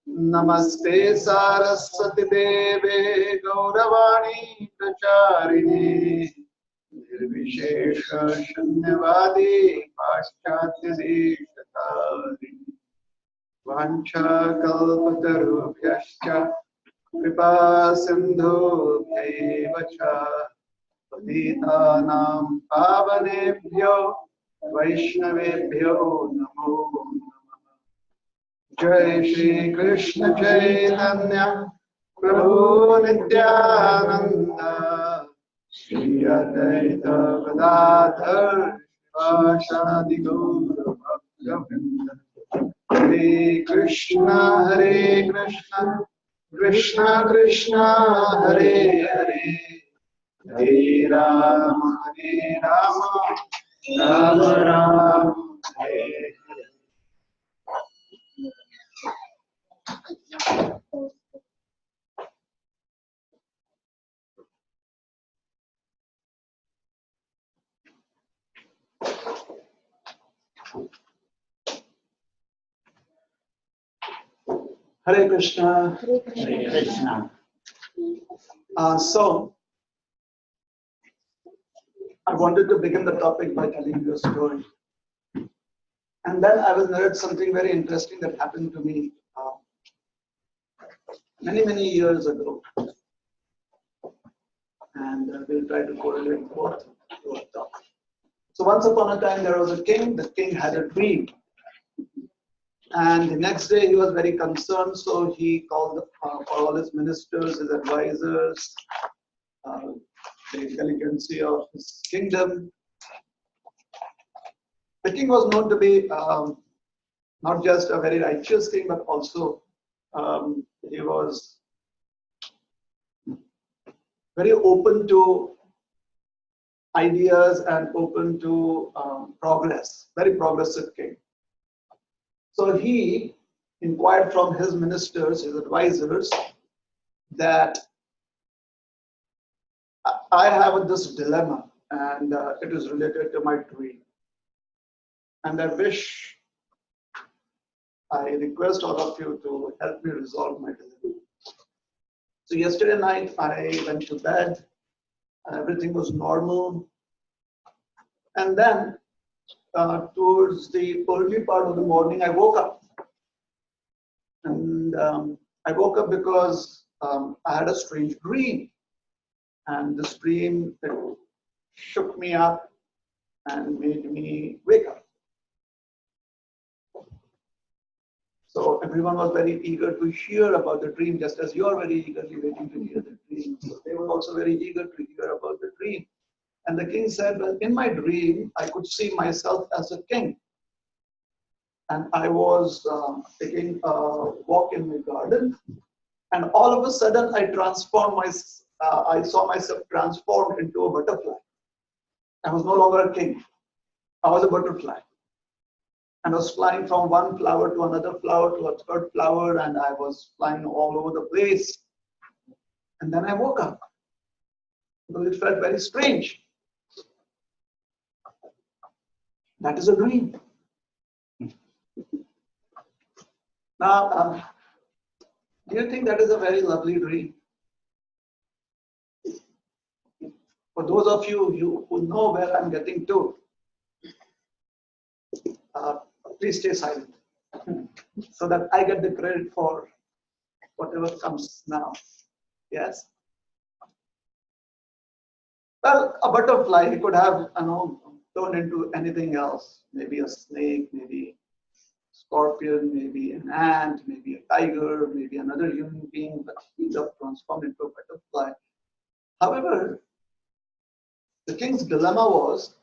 Namaste Saraswati Deve Gauravani Prachariणे Nirvishesha Shunyavadi Paschatya Deshatariणे Vancha Kalpatarubhyascha Kripa Sindhubhyaiva cha Patitanam Pavanebhyo Vaishnavebhyo Namo Jai Shri Krishna Chaitanya Prabhu Nityananda Shri Advaita Gadadhar Shivasadi Gaura Bhakta Hare Krishna Krishna Krishna Hare Hare Hare Rama Rama Rama Hare Hare. Hare Krishna. Hare Krishna. So, I wanted to begin the topic by telling you a story. And then I will narrate something very interesting that happened to me many years ago. And we'll try to correlate both topics. So once upon a time there was a king. The king had a dream. And the next day he was very concerned, so he called for all his ministers, his advisors, the intelligentsia of his kingdom. The king was known to be not just a very righteous king, but also he was very open to ideas and open to progress, very progressive king. So he inquired from his ministers, his advisors, that I have this dilemma and it is related to my dream. And I request all of you to help me resolve my dilemma. So yesterday night I went to bed, everything was normal. And then towards the early part of the morning, I woke up. And I woke up because I had a strange dream. And this dream shook me up and made me wake up. So everyone was very eager to hear about the dream, just as you are very eagerly waiting to hear the dream. So they were also very eager to hear about the dream. And the king said, well, in my dream, I could see myself as a king. And I was taking a walk in my garden. And all of a sudden, I saw myself transformed into a butterfly. I was no longer a king. I was a butterfly. And I was flying from one flower to another flower to a third flower, and I was flying all over the place. And then I woke up because it felt very strange. That is a dream. Now, do you think that is a very lovely dream? For those of you who know where I'm getting to, please stay silent so that I get the credit for whatever comes now. Yes? Well, a butterfly, it could have, turned into anything else. Maybe a snake, maybe a scorpion, maybe an ant, maybe a tiger, maybe another human being, but he got transformed into a butterfly. However, the king's dilemma was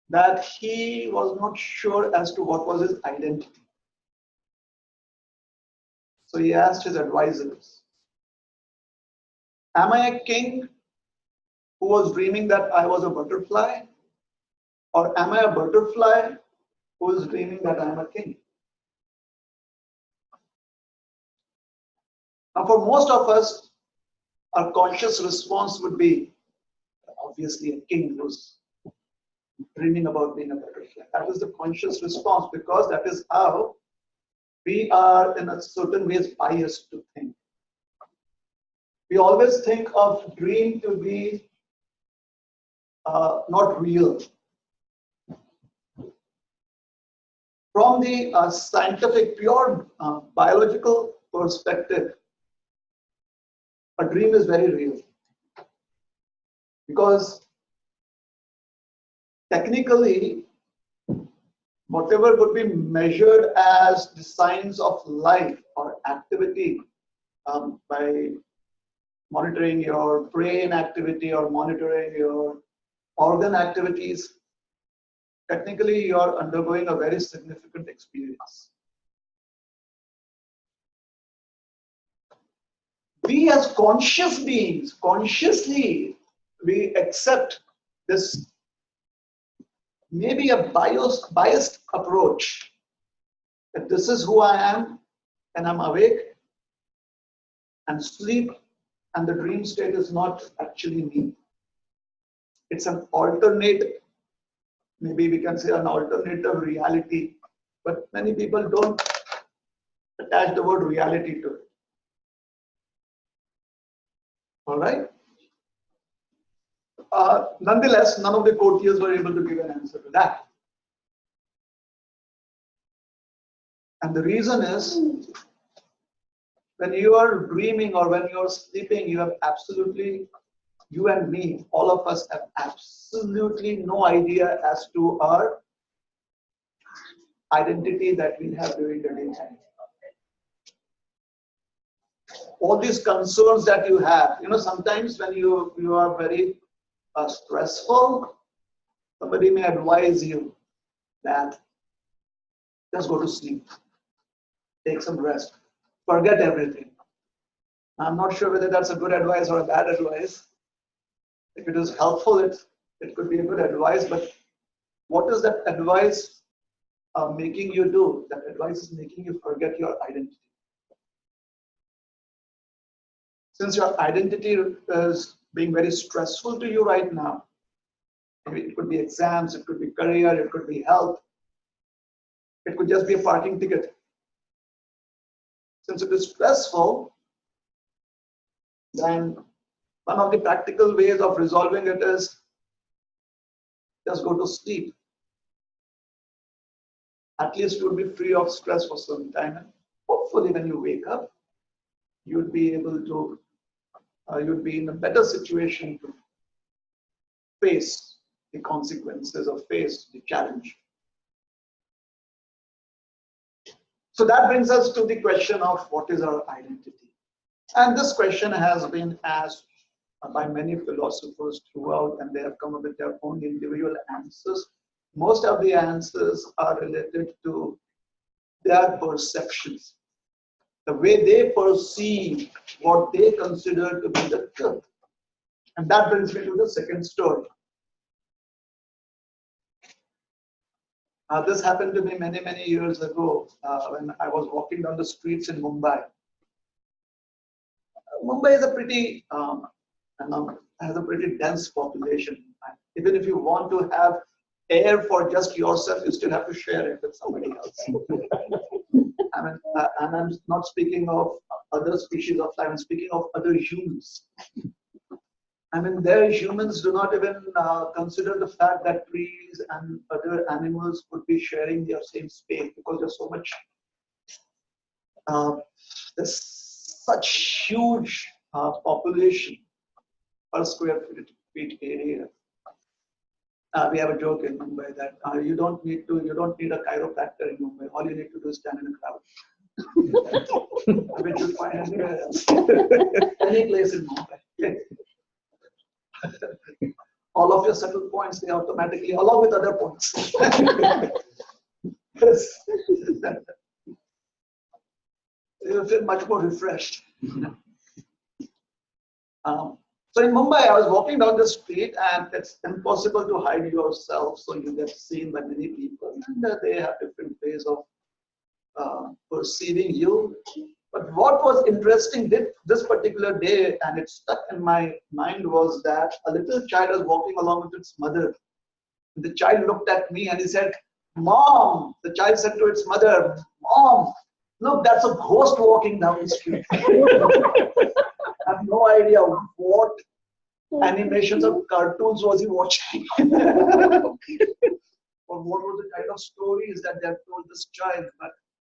that he was not sure as to what was his identity. So he asked his advisors, am I a king who was dreaming that I was a butterfly? Or am I a butterfly who is dreaming that I am a king? Now, for most of us, our conscious response would be obviously a king who's dreaming about being a butterfly. That is the conscious response, because that is how we are in a certain ways biased to think. We always think of dream to be not real. From the scientific, pure biological perspective, a dream is very real. Because technically, whatever would be measured as the signs of life or activity by monitoring your brain activity or monitoring your organ activities, technically you are undergoing a very significant experience. We as conscious beings, consciously, we accept this maybe a biased approach, that this is who I am and I'm awake, and sleep and the dream state is not actually me. It's an alternate, maybe we can say an alternative reality, but many people don't attach the word reality to it. All right. Nonetheless, none of the courtiers were able to give an answer to that. And the reason is, when you are dreaming or when you are sleeping, you have absolutely, you and me, all of us have absolutely no idea as to our identity that we have during the daytime. All these concerns that you have, sometimes when you are very stressful, somebody may advise you that just go to sleep, take some rest, forget everything. I'm not sure whether that's a good advice or a bad advice. If it is helpful, it could be a good advice, but what is that advice making you do? That advice is making you forget your identity. Since your identity is being very stressful to you right now, it could be exams, it could be career, it could be health, it could just be a parking ticket. Since it is stressful, then one of the practical ways of resolving it is just go to sleep. At least you'll be free of stress for some time. And hopefully when you wake up, you'd be able to, you'd be in a better situation to face the consequences or face the challenge. So that brings us to the question of what is our identity? And this question has been asked by many philosophers throughout, and they have come up with their own individual answers. Most of the answers are related to their perceptions, the way they perceive what they consider to be the truth. And that brings me to the second story. This happened to me many, many years ago when I was walking down the streets in Mumbai. Mumbai is a pretty has a pretty dense population. Even if you want to have air for just yourself, you still have to share it with somebody else. I mean, and I'm not speaking of other species of life. I'm speaking of other humans. I mean, their humans do not even consider the fact that trees and other animals could be sharing their same space, because there's so much, there's such huge population per square feet area. We have a joke in Mumbai that you don't need a chiropractor in Mumbai. All you need to do is stand in a crowd, which you find anywhere else, any place in Mumbai. All of your subtle points, they automatically, along with other points. You feel much more refreshed. So in Mumbai, I was walking down the street, and it's impossible to hide yourself, so you get seen by many people, and they have different ways of perceiving you. But what was interesting this particular day, and it stuck in my mind, was that a little child was walking along with its mother. The child looked at me and he said, "Mom," the child said to its mother, "Mom, look, that's a ghost walking down the street." I have no idea what animations or cartoons was he watching. Or what were the kind of stories that they had told this child. But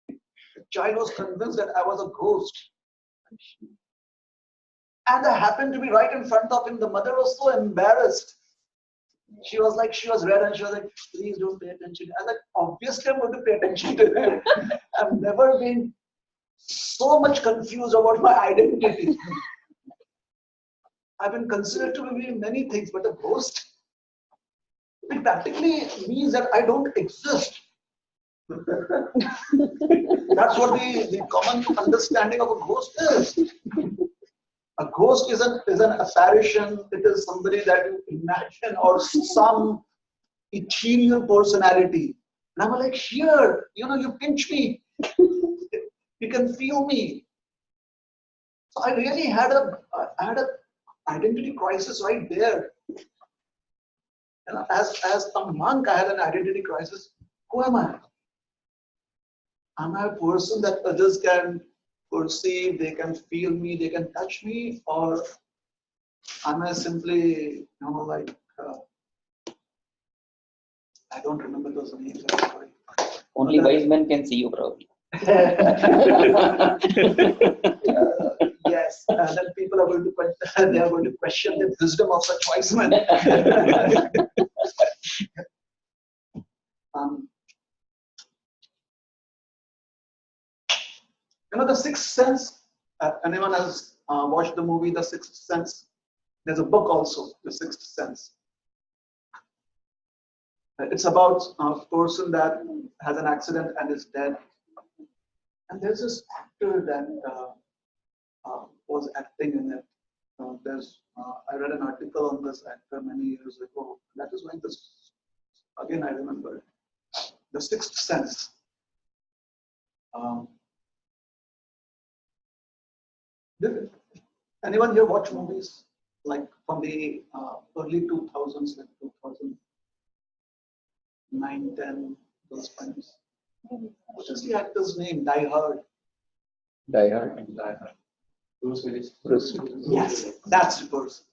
the child was convinced that I was a ghost. And I happened to be right in front of him. The mother was so embarrassed. She was red and she was like, "Please don't pay attention." I was like, "Obviously I'm going to pay attention to her." I've never been so much confused about my identity. I've been considered to be many things, but a ghost, it practically means that I don't exist. That's what the common understanding of a ghost is. A ghost is an apparition. It is somebody that you imagine or some ethereal personality. And I'm like, "Here, you pinch me. You can feel me." So I really had a identity crisis right there. As a monk, I had an identity crisis. Who am I? Am I a person that others can perceive, they can feel me, they can touch me, or am I simply, I don't remember those names. I'm sorry. Only wise men can see you, probably. Yes, then people are going to question the wisdom of such wise men. The Sixth Sense. Anyone has watched the movie The Sixth Sense? There's a book also, The Sixth Sense. It's about a person that has an accident and is dead. And there's this actor that was acting in it. I read an article on this actor many years ago. That is when again I remember it. The Sixth Sense. Did anyone here watch movies like from the early 2000s, like 2009, 10, those times? What is the actor's name? Die Hard. Die Hard. Bruce Willis. Yes, that's the person.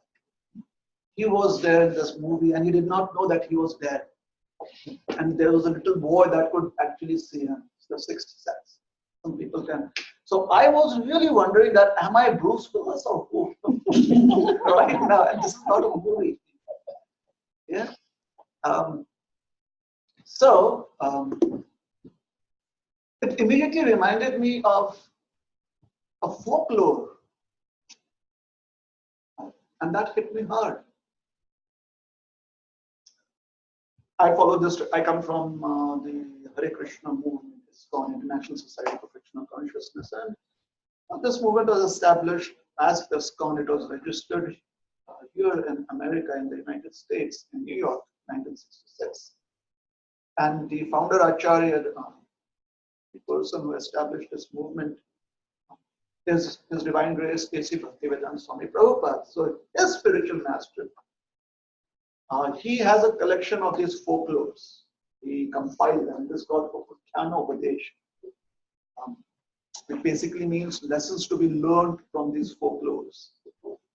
He was there in this movie and he did not know that he was there. And there was a little boy that could actually see him. It's the Sixth Sense. Some people can. So I was really wondering that, am I Bruce Willis or who? Right now, and this is not a movie. Yeah. It immediately reminded me of a folklore. And that hit me hard. I follow this. I come from the Hare Krishna movement. It's called International Society for Krishna Consciousness, and this movement was established as ISKCON. It was registered here in America, in the United States, in New York, 1966. And the founder Acharya, the person who established this movement, is His Divine Grace A.C. Bhaktivedanta Swami Prabhupada. So his spiritual master. He has a collection of these folklores. He compiled them. This is called Upakhyana Upadesh. It basically means lessons to be learned from these folklores.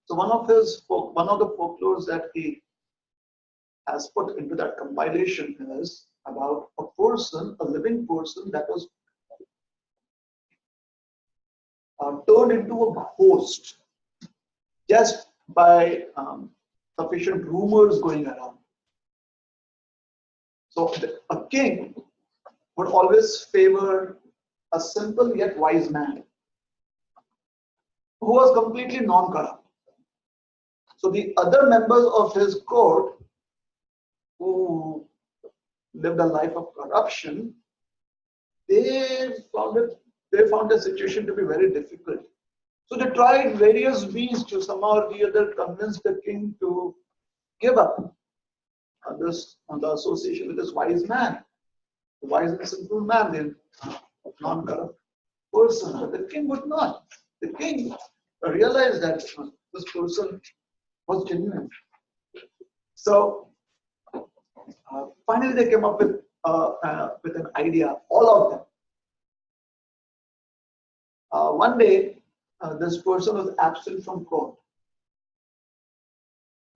So one of the folklores that he has put into that compilation is about a person, a living person that was turned into a ghost just by sufficient rumors going around. So a king would always favor a simple yet wise man who was completely non-corrupt. So the other members of his court who lived a life of corruption, they found the situation to be very difficult. So they tried various means to somehow or the other convince the king to give up the association with this wise man, the wise and simple man, the non-corrupt person. But the king would not. The king realized that this person was genuine. So Finally, they came up with an idea, all of them. One day, this person was absent from court.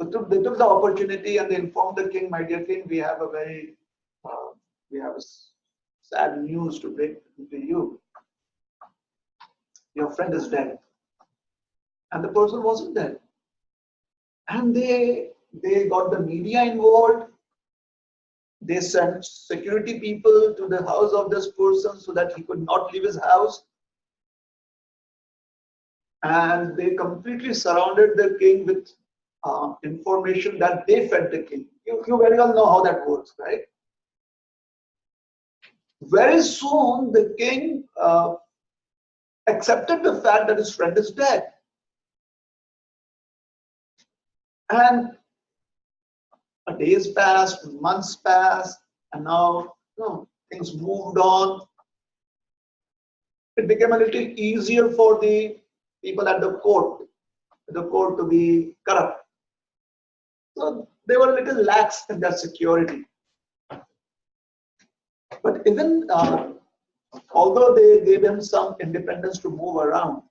So they took the opportunity and they informed the king, "My dear king, we have sad news to bring to you. Your friend is dead." And the person wasn't dead. And they got the media involved. They sent security people to the house of this person so that he could not leave his house. And they completely surrounded the king with information that they fed the king. You very well know how that works, right? Very soon, the king accepted the fact that his friend is dead. And days passed, months passed, and now things moved on. It became a little easier for the people at the court to be corrupt. So they were a little lax in their security. But even although they gave him some independence to move around,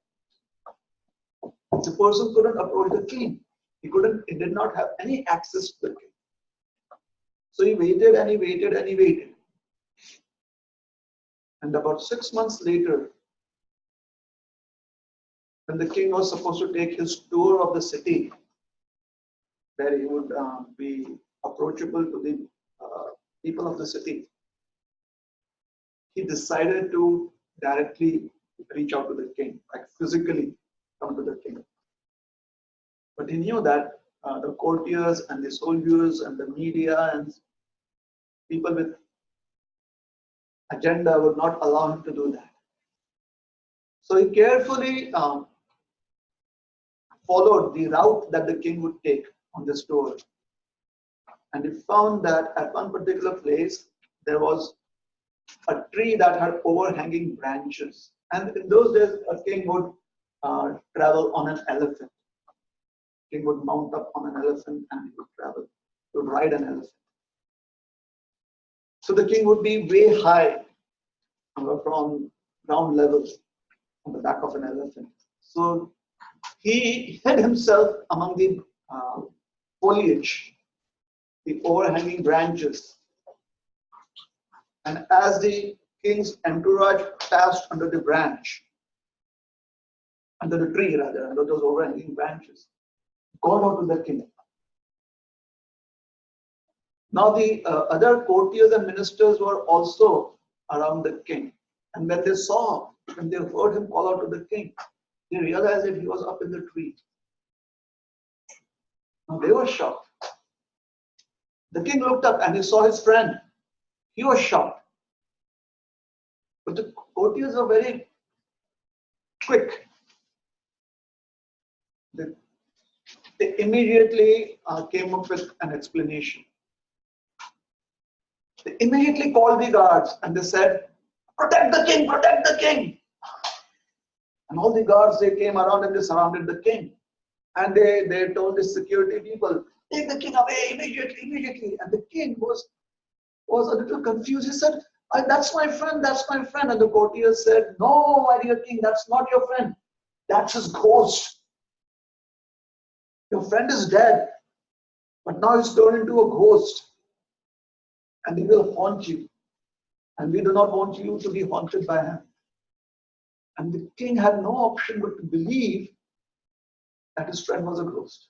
the person couldn't approach the king. He did not have any access to the king. So he waited and he waited and he waited. And about 6 months later, when the king was supposed to take his tour of the city, where he would be approachable to the people of the city, he decided to directly reach out to the king, like physically come to the king. But he knew that the courtiers and the soldiers and the media and people with agenda would not allow him to do that. So he carefully followed the route that the king would take on this tour. And he found that at one particular place, there was a tree that had overhanging branches. And in those days, a king would travel on an elephant. King would mount up on an elephant and he would travel, he would ride an elephant. So the king would be way high from ground level on the back of an elephant. So he hid himself among the foliage, the overhanging branches. And as the king's entourage passed under the branch, under the tree rather, under those overhanging branches, called out to the king. Now the other courtiers and ministers were also around the king. And when they heard him call out to the king, they realized that he was up in the tree. Now they were shocked. The king looked up and he saw his friend. He was shocked. But the courtiers are very quick. They immediately came up with an explanation. They immediately called the guards and they said, "Protect the king, protect the king." And all the guards, they came around and they surrounded the king. And they told the security people, "Take the king away immediately, immediately." And the king was a little confused. He said, "That's my friend, that's my friend." And the courtiers said, "No, my dear king, that's not your friend. That's his ghost. Your friend is dead, but now he's turned into a ghost. And he will haunt you. And we do not want you to be haunted by him." And the king had no option but to believe that his friend was a ghost.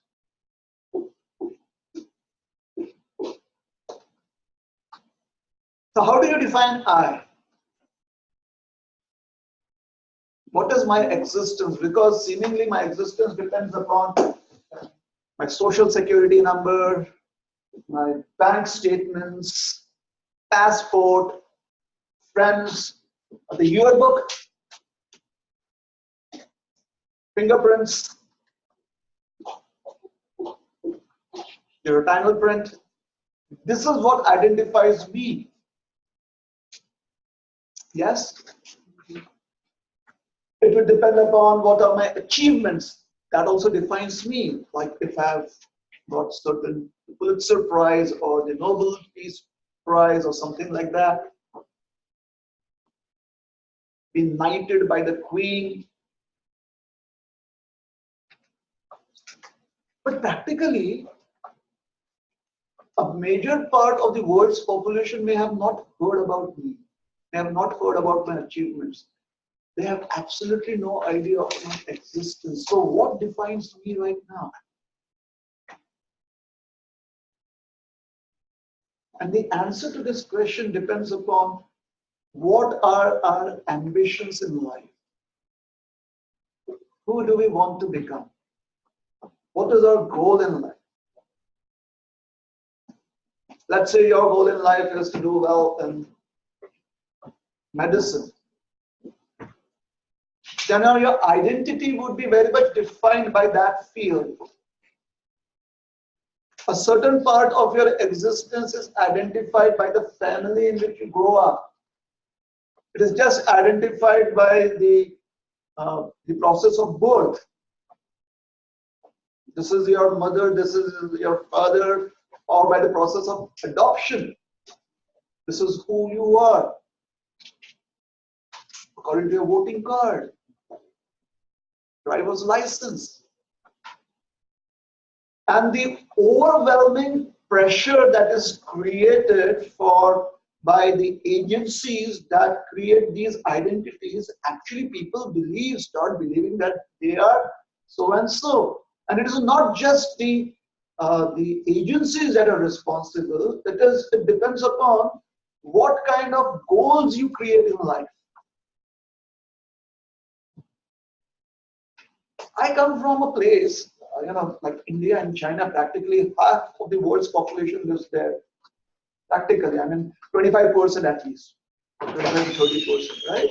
So how do you define I? What is my existence? Because seemingly my existence depends upon my social security number, my bank statements, passport, friends, the yearbook, fingerprints, your retinal print. This is what identifies me. Yes? It will depend upon what are my achievements. That also defines me. Like if I have got certain the Pulitzer Prize or the Nobel Peace Prize or something like that, been knighted by the Queen. But practically, a major part of the world's population may have not heard about me. They have not heard about my achievements. They have absolutely no idea of my existence. So what defines me right now? And the answer to this question depends upon what are our ambitions in life. Who do we want to become? What is our goal in life? Let's say your goal in life is to do well in medicine. Then your identity would be very much defined by that field. A certain part of your existence is identified by the family in which you grow up. It is just identified by the process of birth. This is your mother, this is your father, or by the process of adoption. This is who you are, according to your voting card, driver's license. And the overwhelming pressure that is created by the agencies that create these identities, actually people start believing that they are so and so. And it is not just the agencies that are responsible. It depends upon what kind of goals you create in life. I come from a place, like India and China, practically half of the world's population lives there. Practically, 25% at least, 25 to 30%, right?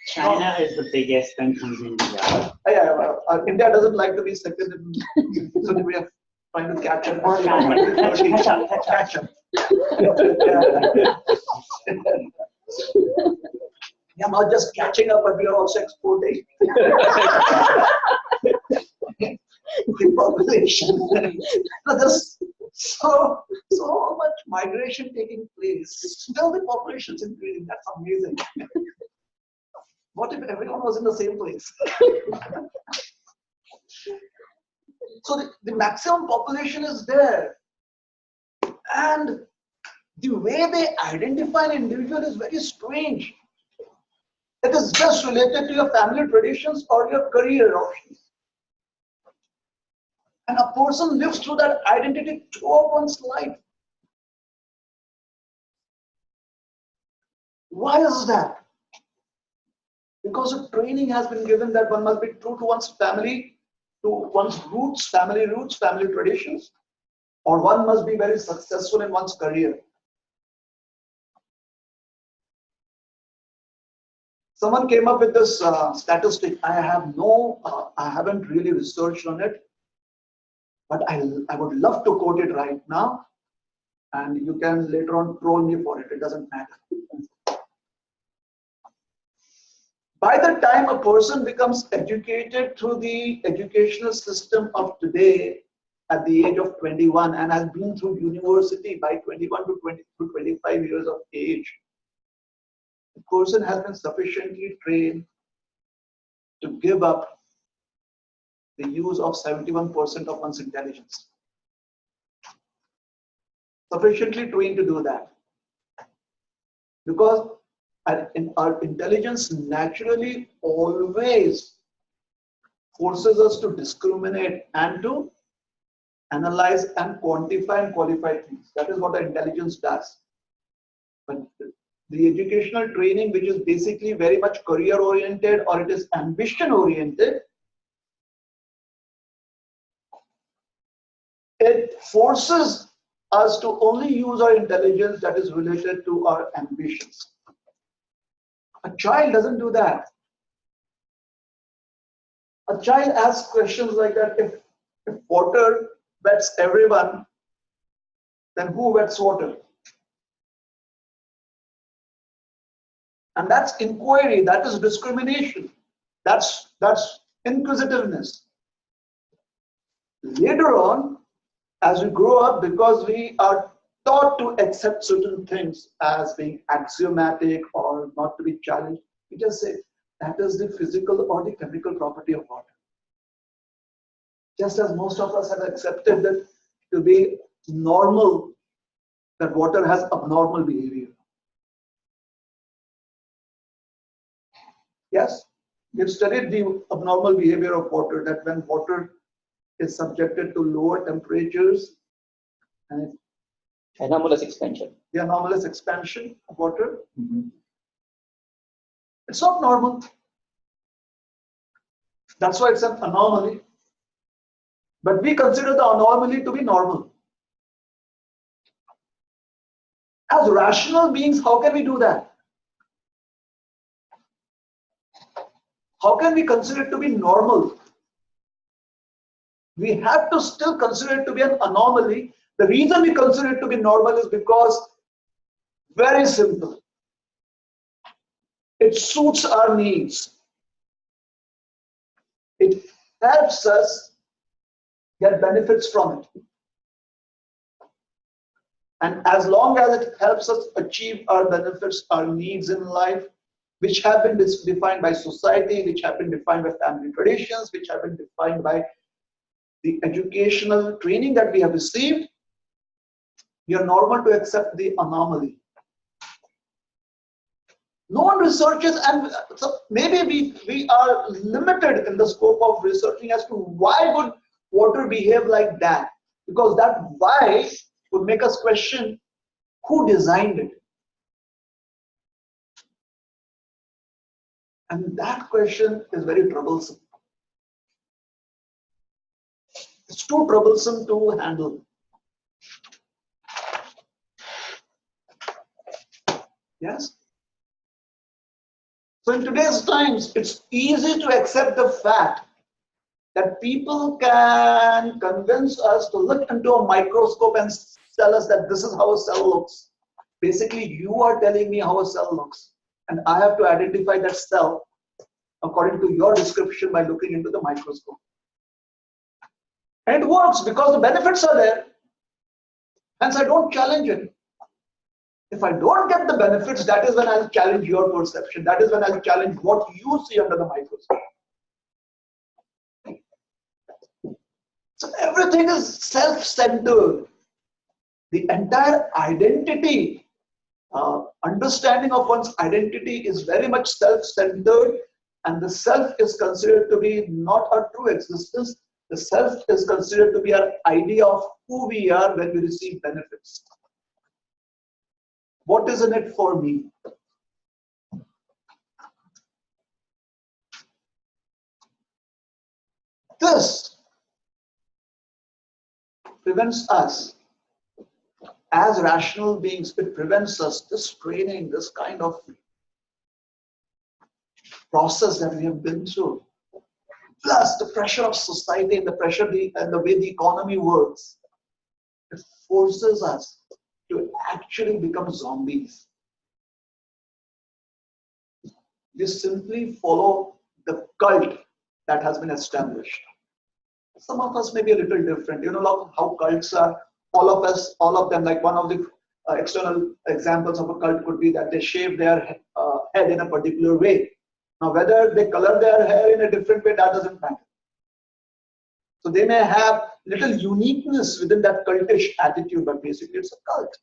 China is the biggest, then comes India. India doesn't like to be second, so we are trying to catch up. Catch up. We are not just catching up, but we are also exporting the population. There's so much migration taking place. Still, the population is increasing. That's amazing. What if everyone was in the same place? So the maximum population is there. And the way they identify an individual is very strange. It is just related to your family traditions or your career options. And a person lives through that identity throughout one's life. Why is that? Because a training has been given that one must be true to one's family, to one's roots, family traditions, or one must be very successful in one's career. Someone came up with this statistic. I haven't really researched on it, but I would love to quote it right now, and you can later on troll me for it. It doesn't matter. By the time a person becomes educated through the educational system of today at the age of 21 and has been through university by 21 to 25 years of age, the person has been sufficiently trained to give up the use of 71% of one's intelligence. Sufficiently trained to do that. Because our intelligence naturally always forces us to discriminate and to analyze and quantify and qualify things. That is what our intelligence does. But the educational training, which is basically very much career oriented or it is ambition oriented, it forces us to only use our intelligence that is related to our ambitions. A child doesn't do that. A child asks questions like that. If water wets everyone, then who wets water? And that's inquiry, that is discrimination, that's inquisitiveness. Later on, as we grow up, because we are taught to accept certain things as being axiomatic or not to be challenged, we just say that is the physical or the chemical property of water. Just as most of us have accepted that to be normal, that water has abnormal behavior. Yes, we've studied the abnormal behavior of water, that when water is subjected to lower temperatures and Anomalous expansion. the anomalous expansion of water, Mhm. it's not normal. That's why it's an anomaly. But we consider the anomaly to be normal. As rational beings, how can we do that? How can we consider it to be normal? We have to still consider it to be an anomaly. The reason we consider it to be normal is because, very simple, it suits our needs. It helps us get benefits from it. And as long as it helps us achieve our benefits, our needs in life, which have been defined by society, which have been defined by family traditions, which have been defined by the educational training that we have received, we are normal to accept the anomaly. No one researches, and so maybe we are limited in the scope of researching as to why would water behave like that, because that why would make us question who designed it. And that question is very troublesome. It's too troublesome to handle. Yes? So in today's times, it's easy to accept the fact that people can convince us to look into a microscope and tell us that this is how a cell looks. Basically, you are telling me how a cell looks, and I have to identify that cell according to your description by looking into the microscope. And it works because the benefits are there. Hence, I don't challenge it. If I don't get the benefits, that is when I'll challenge your perception. That is when I'll challenge what you see under the microscope. So everything is self-centered. The entire identity, understanding of one's identity is very much self-centered, and the self is considered to be not our true existence. The self is considered to be our idea of who we are when we receive benefits. What is in it for me? This prevents us as rational beings, it prevents us, this training, this kind of process that we have been through, plus the pressure of society and the pressure and the way the economy works, it forces us to actually become zombies. We simply follow the cult that has been established. Some of us may be a little different. You know how cults are. All of us, all of them, like one of the external examples of a cult could be that they shave their head in a particular way. Now, whether they color their hair in a different way, that doesn't matter. So they may have little uniqueness within that cultish attitude, but basically it's a cult.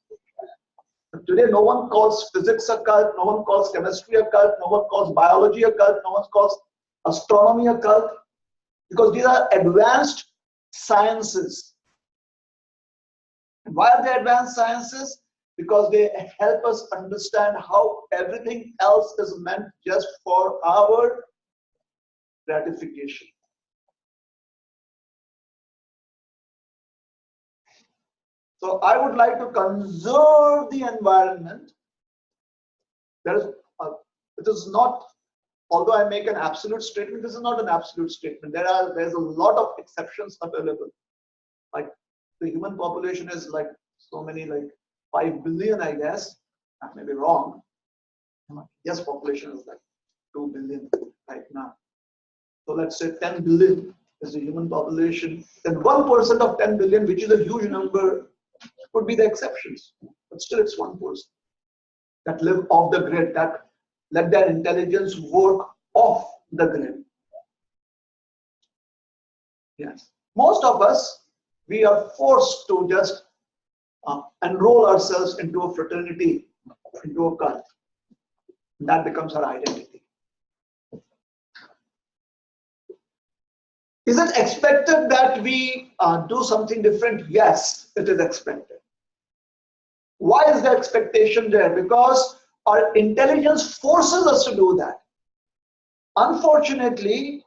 But today, no one calls physics a cult, no one calls chemistry a cult, no one calls biology a cult, no one calls astronomy a cult, because these are advanced sciences. Why are they advanced sciences? Because they help us understand how everything else is meant just for our gratification. So I would like to conserve the environment. It is not, although I make an absolute statement, this is not an absolute statement. There's a lot of exceptions available. Like the human population is like so many, like 5 billion, I guess. I may be wrong. Yes, population is like 2 billion right now. So let's say 10 billion is the human population, then 1% of 10 billion, which is a huge number, could be the exceptions. But still, it's 1% that live off the grid, that let their intelligence work off the grid. Yes. Most of us, we are forced to just enroll ourselves into a fraternity, into a cult. That becomes our identity. Is it expected that we do something different? Yes, it is expected. Why is the expectation there? Because our intelligence forces us to do that. Unfortunately,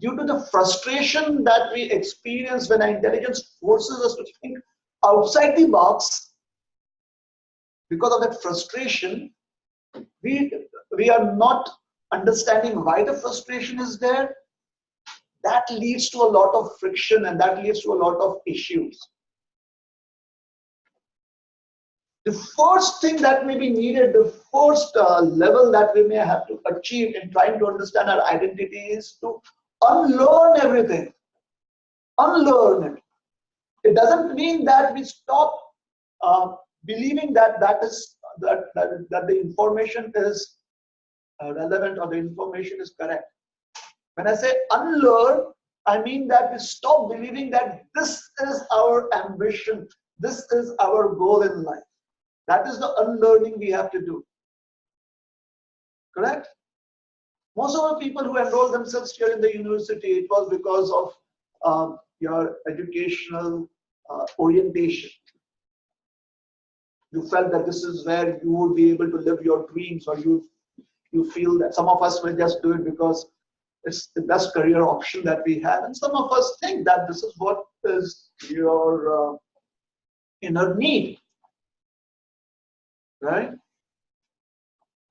due to the frustration that we experience when our intelligence forces us to think outside the box, because of that frustration, we are not understanding why the frustration is there. That leads to a lot of friction and that leads to a lot of issues. The first thing that may be needed, the first level that we may have to achieve in trying to understand our identity is to unlearn everything. Unlearn it. It doesn't mean that we stop believing that the information is relevant or the information is correct. When I say unlearn, I mean that we stop believing that this is our ambition, this is our goal in life. That is the unlearning we have to do. Correct? Most of the people who enroll themselves here in the university, it was because of your educational orientation. You felt that this is where you would be able to live your dreams, or you feel that some of us will just do it because it's the best career option that we have, and some of us think that this is what is your inner need, right?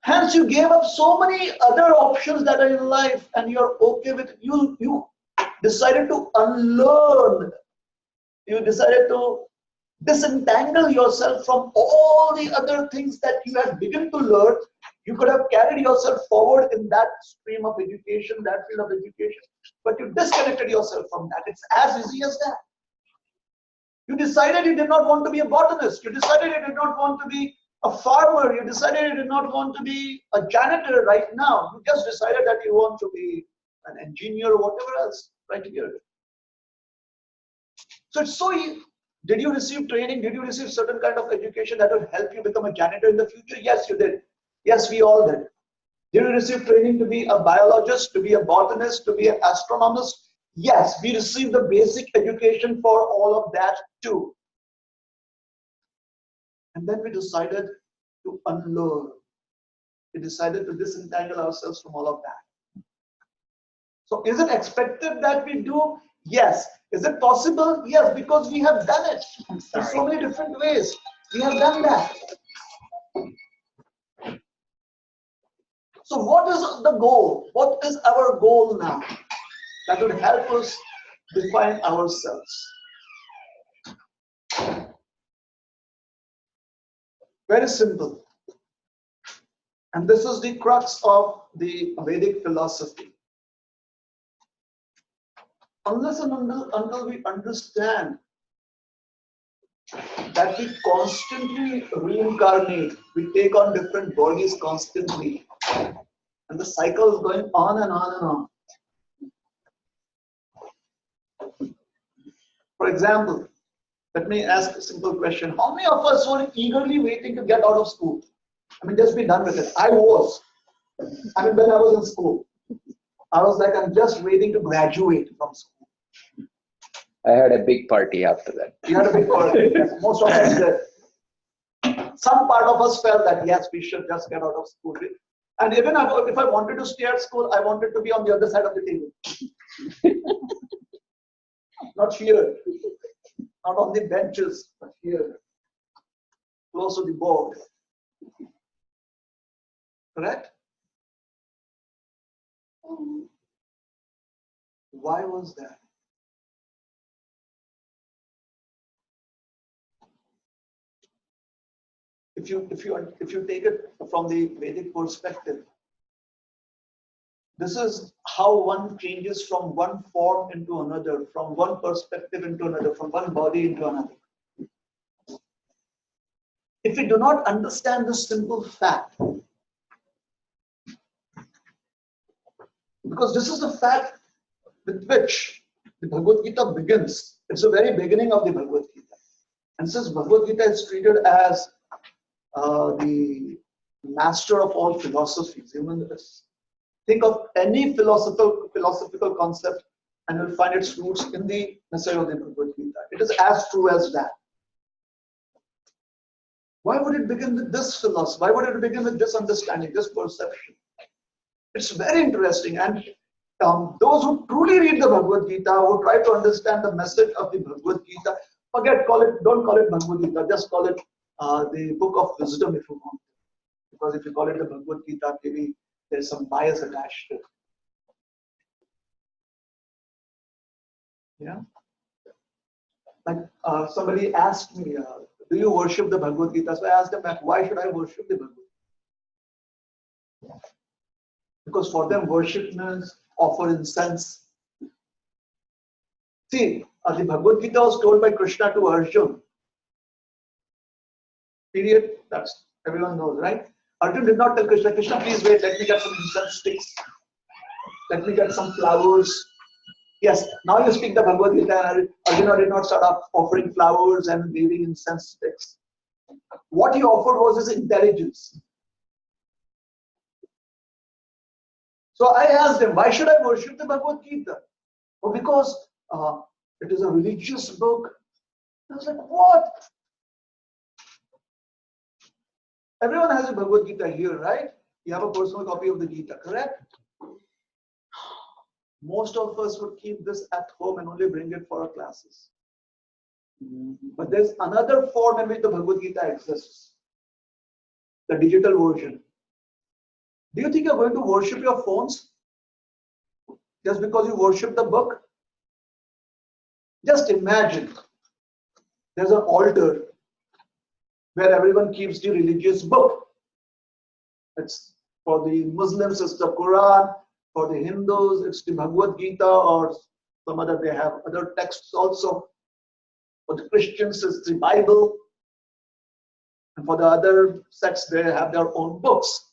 Hence, you gave up so many other options that are in life, and you're okay with it. You decided to unlearn. You decided to disentangle yourself from all the other things that you had begun to learn. You could have carried yourself forward in that stream of education, that field of education, but you disconnected yourself from that. It's as easy as that. You decided you did not want to be a botanist. You decided you did not want to be a farmer. You decided you did not want to be a janitor right now. You just decided that you want to be an engineer or whatever else right here. So it's so easy. Did you receive training? Did you receive certain kind of education that will help you become a janitor in the future? Yes, you did. Yes, we all did. Did you receive training to be a biologist, to be a botanist, to be an astronomist? Yes, we received the basic education for all of that too. And then we decided to unlearn. We decided to disentangle ourselves from all of that. So is it expected that we do? Yes. Is it possible? Yes, because we have done it in so many different ways. We have done that. So what is the goal? What is our goal now that would help us define ourselves? Very simple. And this is the crux of the Vedic philosophy. Unless and until we understand that we constantly reincarnate, we take on different bodies constantly, and the cycle is going on and on and on. For example, let me ask a simple question. How many of us were eagerly waiting to get out of school? I mean, just be done with it. I was. I mean, when I was in school, I was like, I'm just waiting to graduate from school. I had a big party after that. You had a big party. Most of us did. Some part of us felt that, yes, we should just get out of school. And even if I wanted to stay at school, I wanted to be on the other side of the table. Not here. Not on the benches, but here. Close to the board. Correct? Why was that? If you take it from the Vedic perspective, This is how one changes from one form into another, from one perspective into another, from one body into another. If we do not understand this simple fact, because this is the fact with which the Bhagavad Gita begins. It's the very beginning of the Bhagavad Gita. And since Bhagavad Gita is treated as the master of all philosophies, even this, think of any philosophical concept and you'll find its roots in the message of the Bhagavad Gita. It is as true as that. Why would it begin with this philosophy? Why would it begin with this understanding, this perception? It's very interesting. And those who truly read the Bhagavad Gita, who try to understand the message of the Bhagavad Gita, don't call it Bhagavad Gita, just call it the book of wisdom if you want. Because if you call it the Bhagavad Gita, maybe there's some bias attached to it. Yeah. Like somebody asked me, do you worship the Bhagavad Gita? So I asked them back, why should I worship the Bhagavad Gita? Because for them, worship means offer incense. See, the Bhagavad Gita was told by Krishna to Arjuna. Period. That's everyone knows, right? Arjuna did not tell Krishna, Krishna, please wait, let me get some incense sticks. Let me get some flowers. Yes, now you speak the Bhagavad Gita. Arjuna did not start up offering flowers and waving incense sticks. What he offered was his intelligence. So I asked him, why should I worship the Bhagavad Gita? Oh, because it is a religious book. I was like, what? Everyone has a Bhagavad Gita here, right? You have a personal copy of the Gita, correct? Most of us would keep this at home and only bring it for our classes. But there's another form in which the Bhagavad Gita exists. The digital version. Do you think you're going to worship your phones just because you worship the book? Just imagine there's an altar where everyone keeps the religious book. It's for the Muslims, it's the Quran. For the Hindus, it's the Bhagavad Gita, or some other, they have other texts also. For the Christians, it's the Bible. And for the other sects, they have their own books.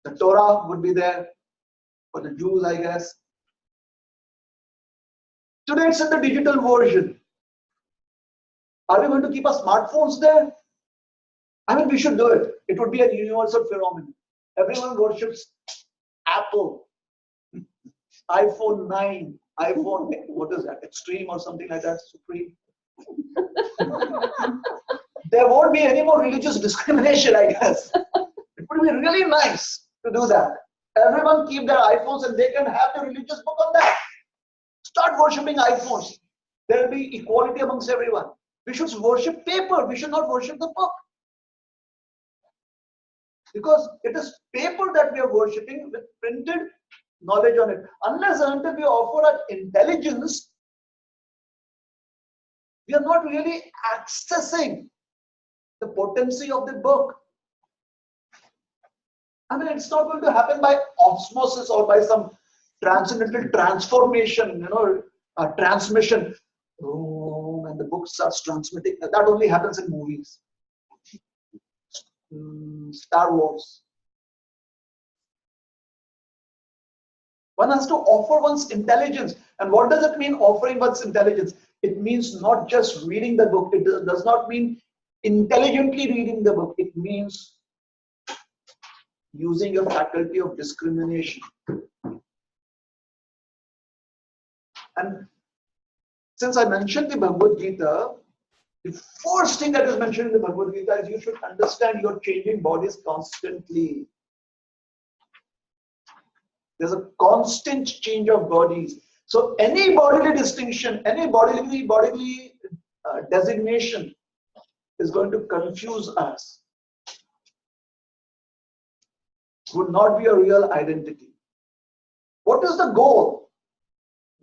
The Torah would be there for the Jews, I guess. Today it's in the digital version. Are we going to keep our smartphones there? I mean, we should do it. It would be a universal phenomenon. Everyone worships Apple, iPhone 9, iPhone, what is that, Extreme or something like that, Supreme. There won't be any more religious discrimination, I guess. It would be really nice to do that. Everyone keep their iPhones and they can have the religious book on that. Start worshipping iPhones. There will be equality amongst everyone. We should worship paper. We should not worship the book. Because it is paper that we are worshipping with printed knowledge on it. Unless and until we offer our intelligence, we are not really accessing the potency of the book. I mean, it's not going to happen by osmosis or by some transcendental transformation, transmission. Oh, and the book starts transmitting. That only happens in movies. Star Wars. One has to offer one's intelligence. And what does it mean, offering one's intelligence? It means not just reading the book. It does not mean intelligently reading the book. It means using your faculty of discrimination. And since I mentioned the Bhagavad Gita, the first thing that is mentioned in the Bhagavad Gita is you should understand you're changing bodies constantly. There's a constant change of bodies. So any bodily distinction, any bodily designation is going to confuse us. Would not be a real identity. What is the goal?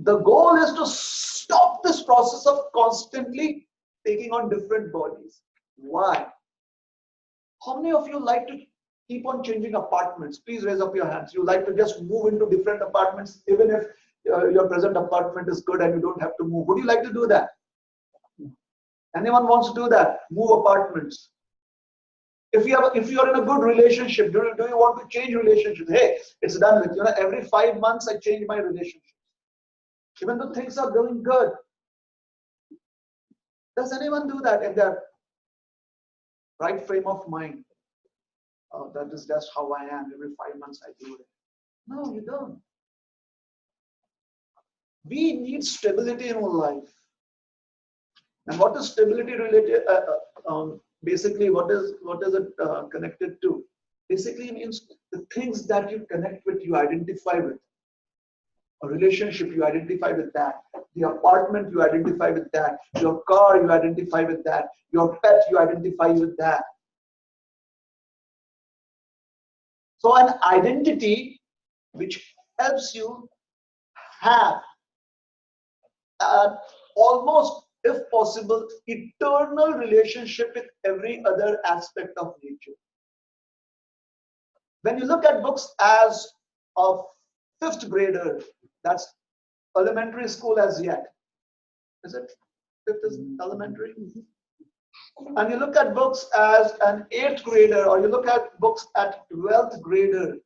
The goal is to stop this process of constantly taking on different bodies. Why? How many of you like to keep on changing apartments? Please raise up your hands. You like to just move into different apartments, even if your present apartment is good and you don't have to move. Would you like to do that? Anyone wants to do that? Move apartments. If you are in a good relationship, do you want to change relationships? Hey, it's done with. Every 5 months I change my relationship. Even though things are going good. Does anyone do that in their right frame of mind? Oh, that is just how I am. Every 5 months I do it. No, you don't. We need stability in our life. And what is stability related? Basically, what is it connected to? Basically means the things that you connect with, you identify with. A relationship, you identify with that. The apartment, you identify with that. Your car, you identify with that. Your pet, you identify with that. So an identity which helps you have almost, if possible, eternal relationship with every other aspect of nature. When you look at books as a 5th grader, that's elementary school as yet. Is it? 5th is elementary? And you look at books as an 8th grader, or you look at books at 12th grader.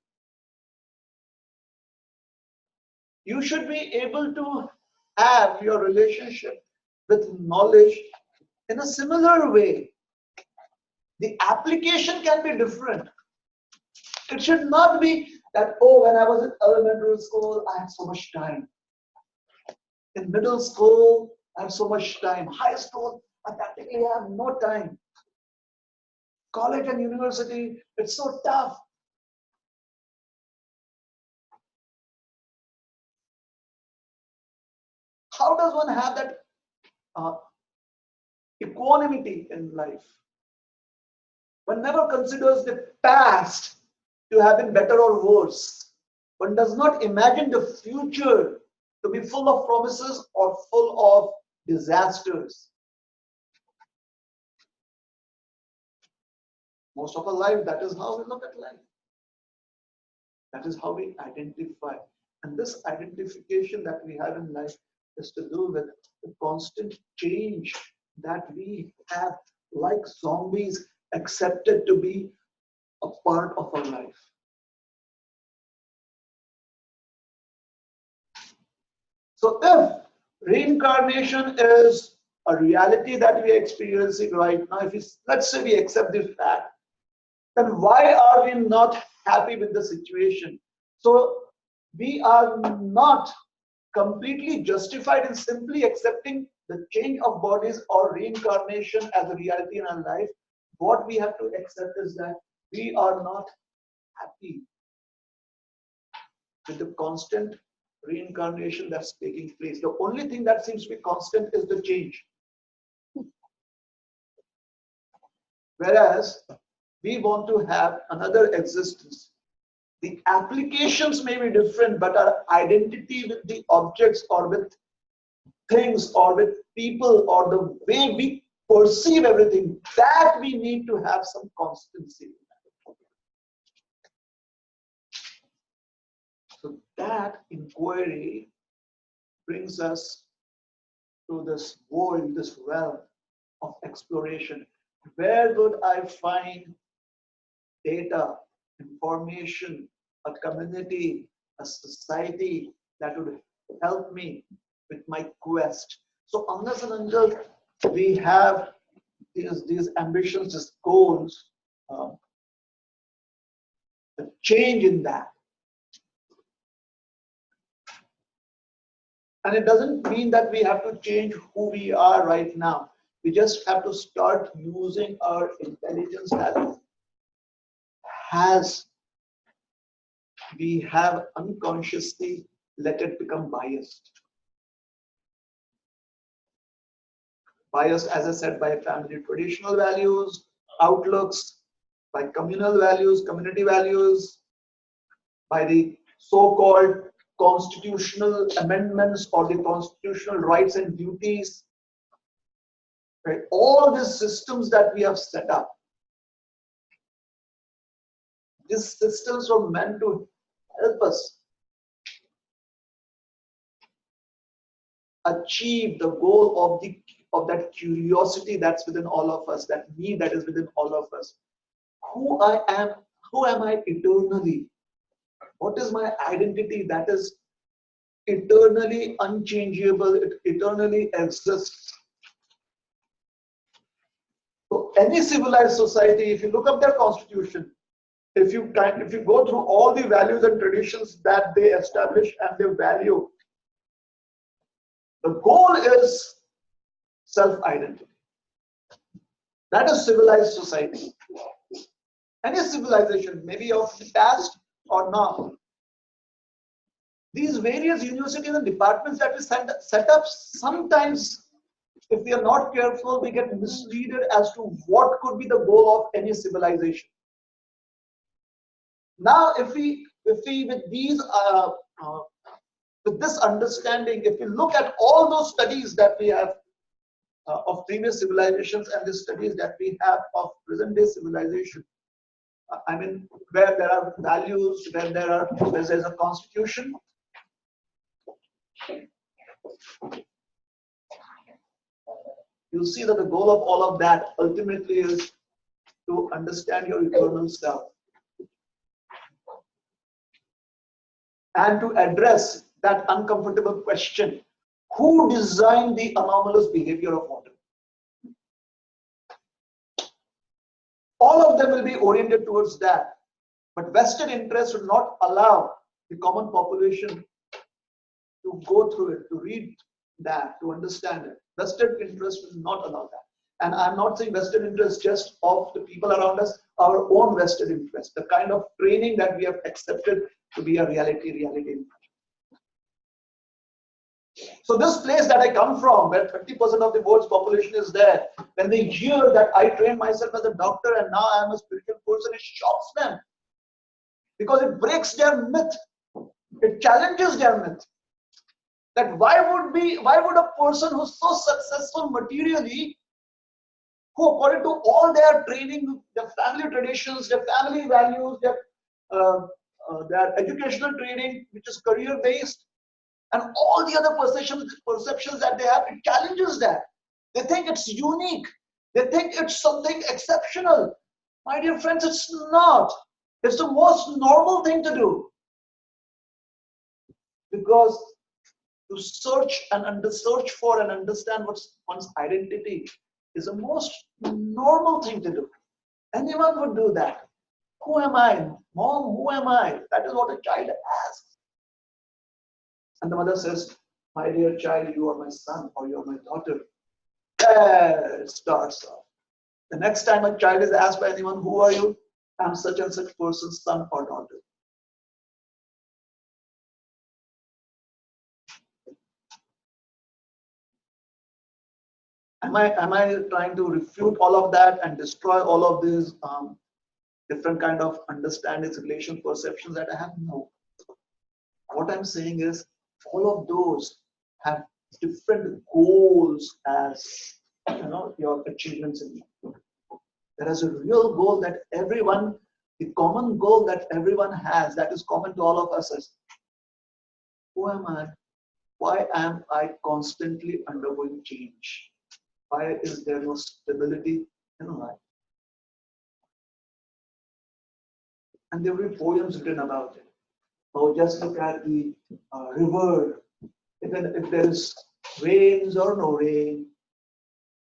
You should be able to have your relationship with knowledge in a similar way. The application can be different. It should not be that, oh, when I was in elementary school, I had so much time. In middle school, I have so much time. High school, I practically have no time. College and university, it's so tough. How does one have that equanimity in life? One never considers the past to have been better or worse. One does not imagine the future to be full of promises or full of disasters. Most of our life, that is how we look at life. That is how we identify. And this identification that we have in life is to do with the constant change that we have, like zombies, accepted to be a part of our life. So if reincarnation is a reality that we are experiencing right now, let's say we accept this fact, then why are we not happy with the situation? So we are not completely justified in simply accepting the change of bodies or reincarnation as a reality in our life. What we have to accept is that we are not happy with the constant reincarnation that's taking place. The only thing that seems to be constant is the change. Whereas we want to have another existence. The applications may be different, but our identity with the objects or with things or with people or the way we perceive everything, that we need to have some constancy. So that inquiry brings us to this world, this realm of exploration. Where would I find data, information, a community, a society that would help me with my quest? So unless and until we have these ambitions, these goals, the change in that. And it doesn't mean that we have to change who we are right now. We just have to start using our intelligence as we have unconsciously let it become biased. Biased, as I said, by family traditional values, outlooks, by communal values, community values, by the so-called constitutional amendments or the constitutional rights and duties. Right? All these systems that we have set up These systems were meant to help us achieve the goal of that curiosity that's within all of us, that need that is within all of us. Who am I eternally? What is my identity that is eternally unchangeable, it eternally exists? So any civilized society, if you look up their constitution, if you go through all the values and traditions that they establish and they value, the goal is self-identity. That is civilized society. Any civilization, maybe of the past or now. These various universities and departments that we set up, sometimes, if we are not careful, we get misleaded as to what could be the goal of any civilization. Now, if we with this understanding, if we look at all those studies that we have of previous civilizations and the studies that we have of present-day civilization, I mean, where there are values, where there's a constitution, you'll see that the goal of all of that ultimately is to understand your eternal self and to address that uncomfortable question: who designed the anomalous behavior of water? All of them will be oriented towards that, but vested interests would not allow the common population to go through it, to read that, to understand it. Vested interests will not allow that. And I'm not saying vested interests just of the people around us, our own vested interests, the kind of training that we have accepted to be a reality. So this place that I come from, where 30% of the world's population is there, when they hear that I trained myself as a doctor and now I am a spiritual person, it shocks them. Because it breaks their myth. It challenges their myth. That why would a person who's so successful materially, who according to all their training, their family traditions, their family values, their educational training, which is career based, and all the other perceptions that they have, it challenges that. They think it's unique. They think it's something exceptional. My dear friends, it's not. It's the most normal thing to do. Because to search for and understand what's one's identity is the most normal thing to do. Anyone would do that. Who am I? Mom, who am I? That is what a child asks. And the mother says, my dear child, you are my son or you are my daughter. There it starts off. The next time a child is asked by anyone, who are you? I'm such and such person's son or daughter. Am I trying to refute all of that and destroy all of these different kind of understandings, relations, perceptions that I have? No. What I'm saying is all of those have different goals as your achievements in life. There is a real goal that everyone, the common goal that everyone has, that is common to all of us is, who am I? Why am I constantly undergoing change? Why is there no stability in life? And there will be poems written about it. Oh, just look at the river. If there is rains or no rain,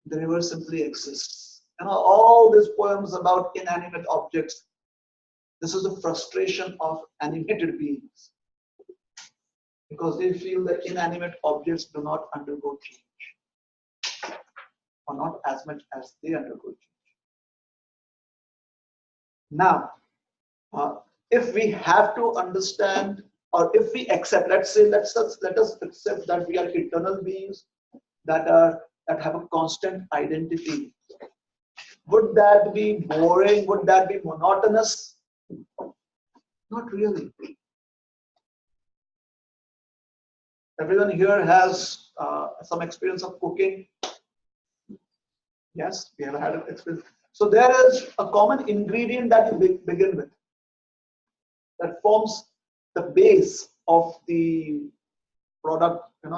the river simply exists. All these poems about inanimate objects. This is the frustration of animated beings. Because they feel that inanimate objects do not undergo change. Or not as much as they undergo change. Now, if we have to understand, or if we accept, let us accept that we are eternal beings that have a constant identity. Would that be boring? Would that be monotonous? Not really. Everyone here has some experience of cooking. Yes, we have had an experience. So there is a common ingredient that you begin with. that forms the base of the product, the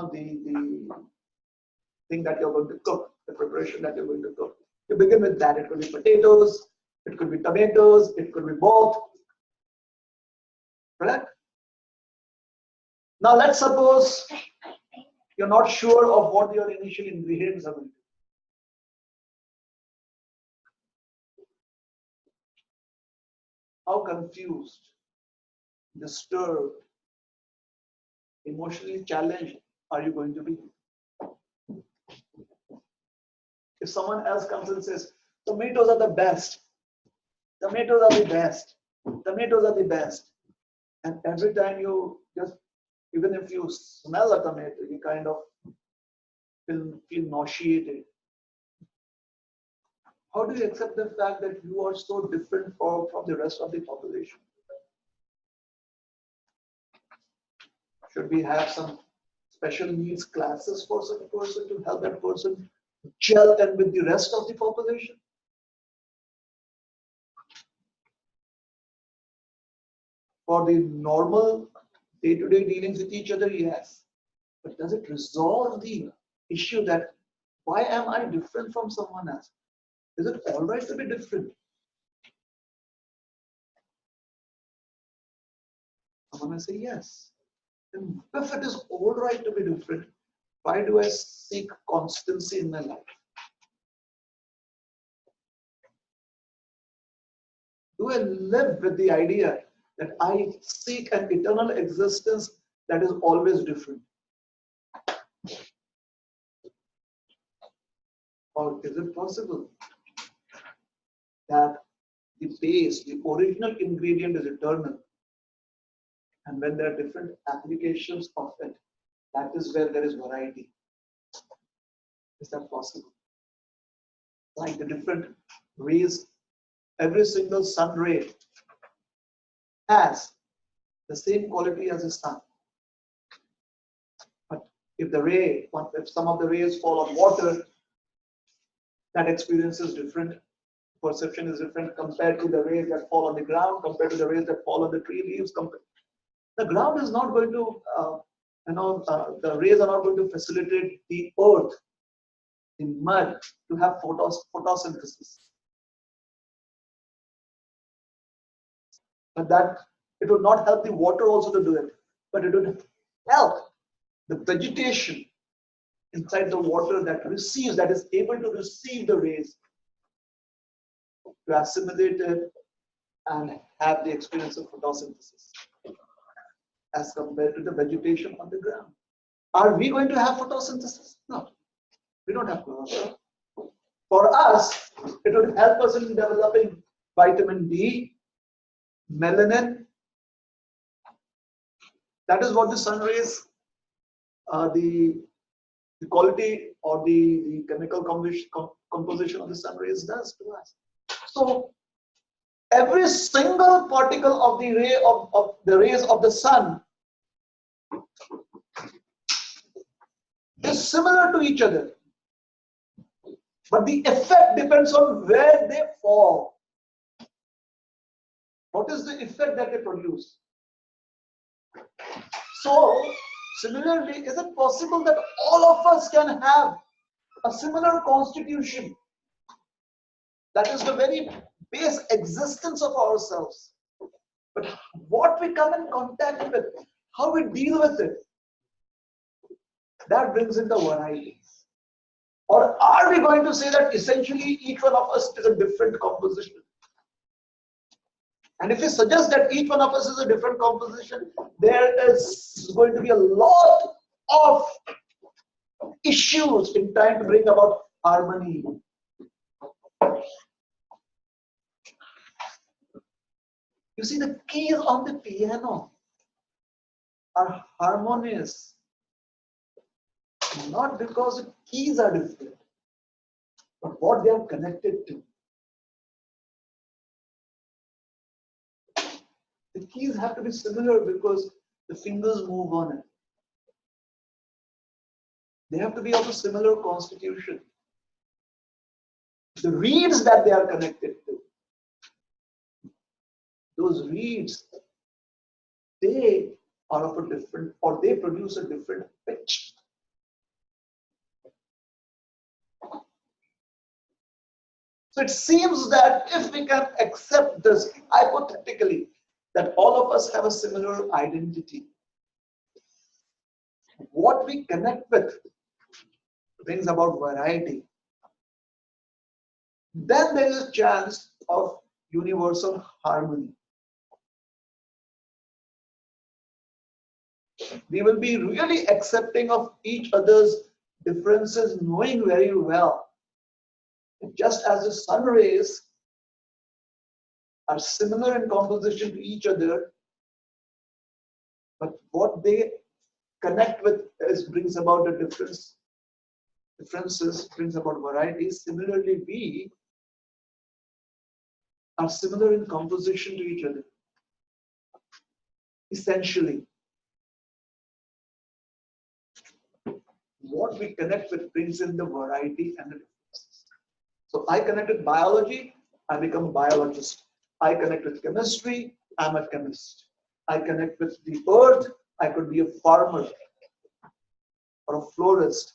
thing that you're going to cook, the preparation that you're going to cook. You begin with that. It could be potatoes, it could be tomatoes, it could be both. Correct? Now let's suppose you're not sure of what your initial ingredients are going to be. How confused, disturbed, emotionally challenged are you going to be? If someone else comes and says, tomatoes are the best, tomatoes are the best, tomatoes are the best, and every time you just, even if you smell a tomato, you kind of feel nauseated. How do you accept the fact that you are so different from the rest of the population? Should we have some special needs classes for such a person to help that person gel in with the rest of the population? For the normal day-to-day dealings with each other, yes. But does it resolve the issue that why am I different from someone else? Is it all right to be different? Someone may say yes. And if it is all right to be different, why do I seek constancy in my life? Do I live with the idea that I seek an eternal existence that is always different? Or is it possible that the base, the original ingredient is eternal, and when there are different applications of it, that is where there is variety? Is that possible? Like the different rays, every single sun ray has the same quality as the sun. But if some of the rays fall on water, that experience is different. Perception is different compared to the rays that fall on the ground, compared to the rays that fall on the tree leaves. The ground is not going to, the rays are not going to facilitate the earth, the mud, to have photosynthesis. But that it would not help the water also to do it, but it would help the vegetation inside the water that is able to receive the rays, to assimilate it and have the experience of photosynthesis as compared to the vegetation on the ground. Are we going to have photosynthesis? No, we don't have photosynthesis. For us, it would help us in developing vitamin D, melanin. That is what the sun rays, the quality or the chemical composition of the sun rays does to us. So every single particle of the ray of the rays of the sun is similar to each other, but the effect depends on where they fall. What is the effect that they produce? So similarly, is it possible that all of us can have a similar constitution? That is the very base existence of ourselves. But what we come in contact with, how we deal with it, that brings in the variety. Or are we going to say that essentially each one of us is a different composition? And if we suggest that each one of us is a different composition, there is going to be a lot of issues in trying to bring about harmony. You see, the keys on the piano are harmonious, not because the keys are different, but what they are connected to. The keys have to be similar because the fingers move on it. They have to be of a similar constitution. The reeds that they are connected to, those reeds they are of a different, or they produce a different pitch. So it seems that if we can accept this hypothetically, that all of us have a similar identity, what we connect with brings about variety. Then there is a chance of universal harmony. We will be really accepting of each other's differences, knowing very well, just as the sun rays are similar in composition to each other, but what they connect with brings about a differences, brings about variety. Similarly, we are similar in composition to each other, essentially. What we connect with brings in the variety and the differences. So I connect with biology, I become a biologist. I connect with chemistry, I'm a chemist. I connect with the earth, I could be a farmer or a florist.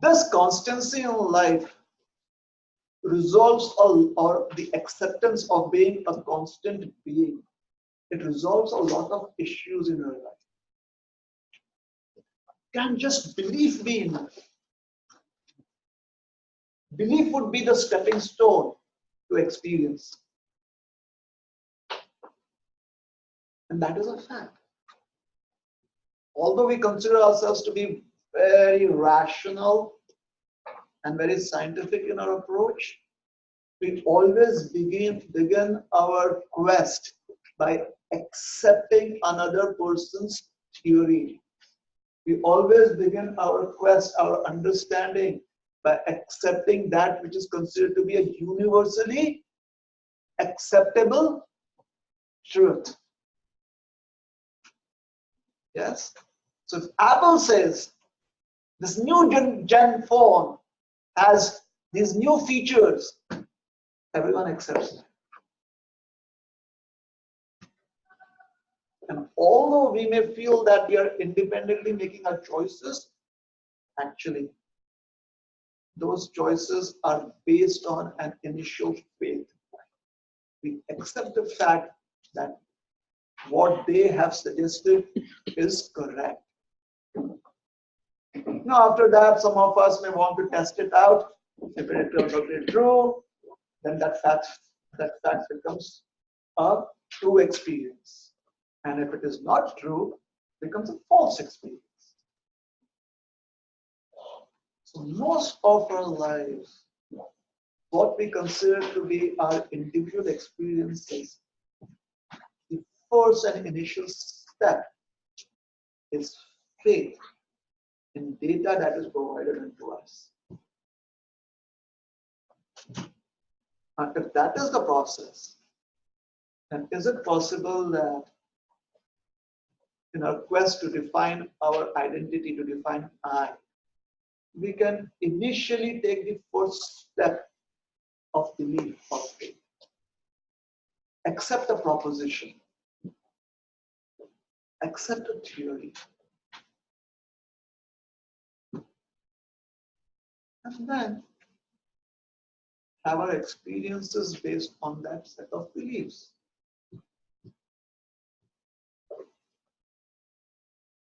This constancy in life resolves or the acceptance of being a constant being. It resolves a lot of issues in our life. Can just belief be enough? Belief would be the stepping stone to experience. And that is a fact. Although we consider ourselves to be very rational and very scientific in our approach, we always begin our quest by accepting another person's theory. We always begin our quest, our understanding, by accepting that which is considered to be a universally acceptable truth. Yes? So if Apple says this new gen phone has these new features, everyone accepts it. And although we may feel that we are independently making our choices, actually, those choices are based on an initial faith. We accept the fact that what they have suggested is correct. Now, after that, some of us may want to test it out. If it turns out to be true, then that fact becomes a true experience. And if it is not true, it becomes a false experience. So most of our lives, what we consider to be our individual experiences, the first and initial step is faith in data that is provided unto us. And if that is the process, then is it possible that in our quest to define our identity, to define I, we can initially take the first step of belief, of faith. Accept a proposition, accept a theory, and then have our experiences based on that set of beliefs.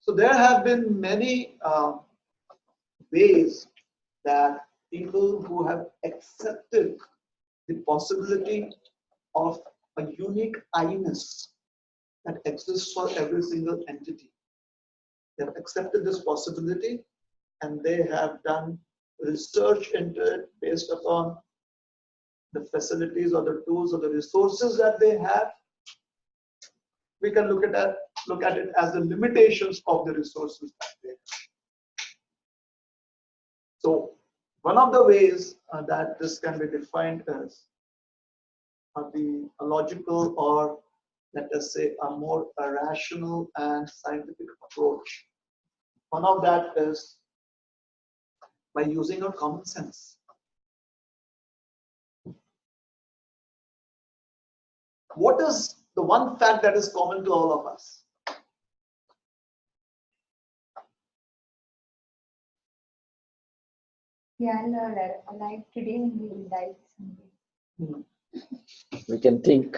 So there have been many ways that people who have accepted the possibility of a unique I-ness that exists for every single entity. They have accepted this possibility and they have done research into it based upon the facilities or the tools or the resources that they have. We can look at it as the limitations of the resources that they have. So one of the ways that this can be defined as a logical, or let us say a more rational and scientific approach. One of that is by using our common sense. what is the one fact that is common to all of us? We all are alive today and we will die someday. We can think.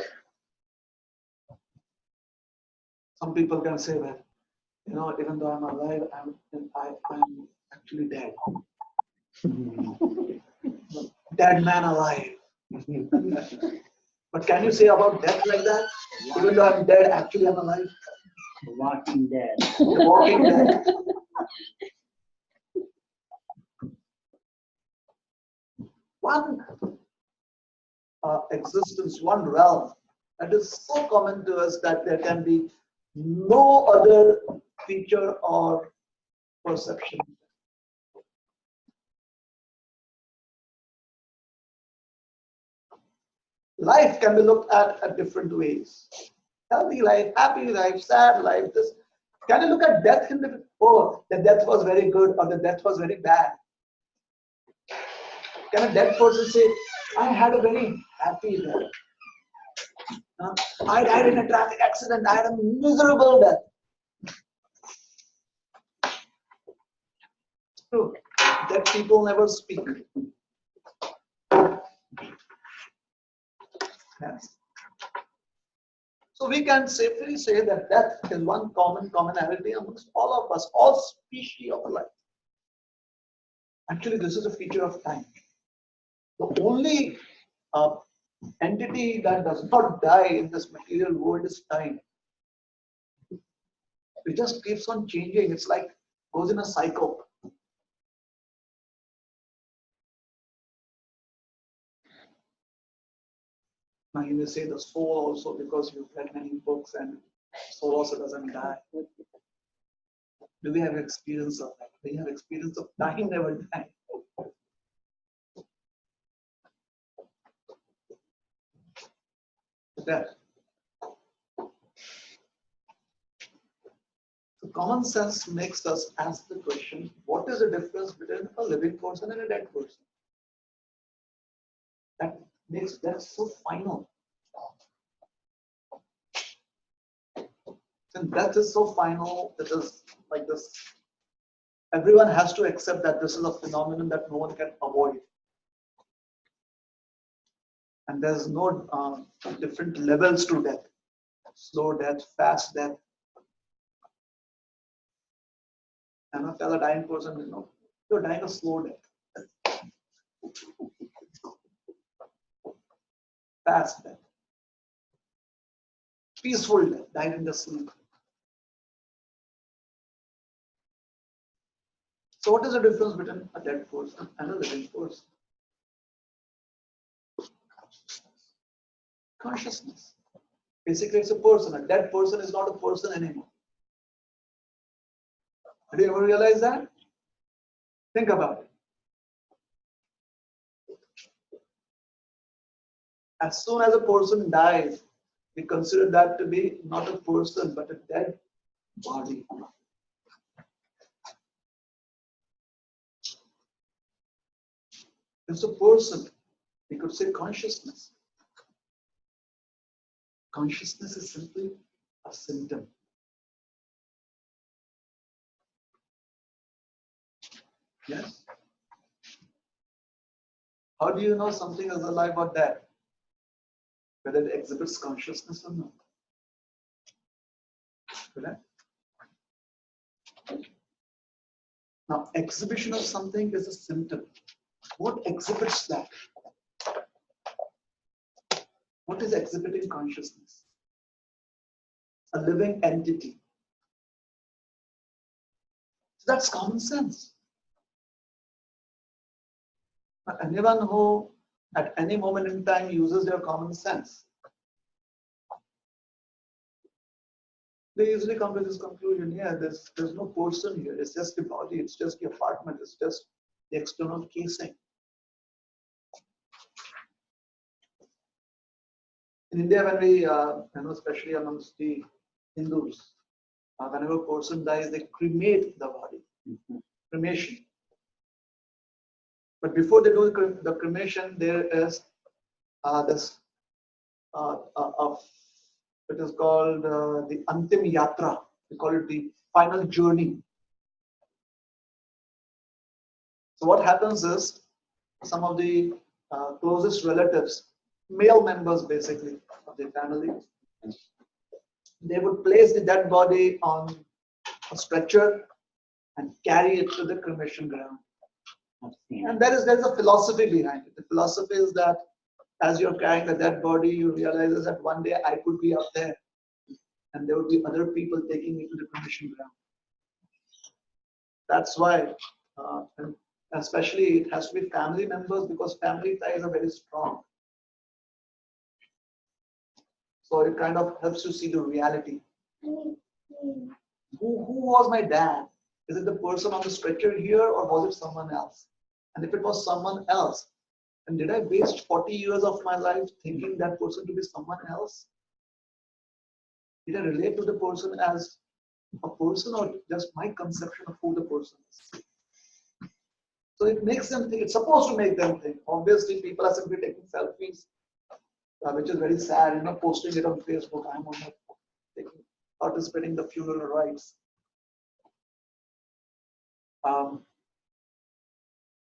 Some people can say that, even though I'm alive, I'm actually dead. Dead man alive. But can you say about death like that? Even though I'm dead, actually I'm alive. Walking Dead. The Walking Dead. One existence, one realm that is so common to us that there can be no other feature or perception. Life can be looked at different ways. Healthy life, happy life, sad life. This. Can you look at death in the the death was very good or the death was very bad? Can a dead person say, I had a very happy death? I died in a traffic accident. I had a miserable death. It's true. Dead people never speak. Yes. So we can safely say that death is one commonality amongst all of us, all species of life. Actually, this is a feature of time. The only entity that does not die in this material world is time. It just keeps on changing. It's like goes in a cycle. Now you may say the soul also because you've read many books and soul also doesn't die. Do we have experience of that? Do we have experience of dying never dying? That. So common sense makes us ask the question, what is the difference between a living person and a dead person? That makes that so final. And death is so final, it is like this. Everyone has to accept that this is a phenomenon that no one can avoid. And there's no different levels to death. Slow death, fast death. And I tell a dying person, you're dying a slow death. Fast death. Peaceful death, died in the sleep. So what is the difference between a dead person and a living person? Consciousness. Basically, it's a person. A dead person is not a person anymore. Did you ever realize that? Think about it. As soon as a person dies, we consider that to be not a person but a dead body. It's a person. We could say consciousness. Consciousness is simply a symptom. Yes? How do you know something is alive or dead? Whether it exhibits consciousness or not. Correct? Now, exhibition of something is a symptom. What exhibits that? What is exhibiting consciousness? A living entity. So that's common sense. Anyone who at any moment in time uses their common sense, they usually come to this conclusion, yeah, there's no person here, it's just the body, it's just the apartment, it's just the external casing. In India, when we, especially amongst the Hindus, whenever a person dies, they cremate the body. Cremation. But before they do the cremation, there is this of it is called the Antim Yatra. We call it the final journey. So what happens is some of the closest relatives, male members basically of the family, they would place the dead body on a stretcher and carry it to the cremation ground. And there is a philosophy behind it. The philosophy is that as you're carrying the dead body, you realize that one day I could be up there and there would be other people taking me to the cremation ground. That's why, and especially it has to be family members because family ties are very strong. So it kind of helps you see the reality. Who was my dad? Is it the person on the stretcher here or was it someone else? And if it was someone else, then did I waste 40 years of my life thinking that person to be someone else? Did I relate to the person as a person or just my conception of who the person is? So it makes them think, it's supposed to make them think. Obviously, people are simply taking selfies, which is very sad, posting it on Facebook. I'm on participating in the funeral rites.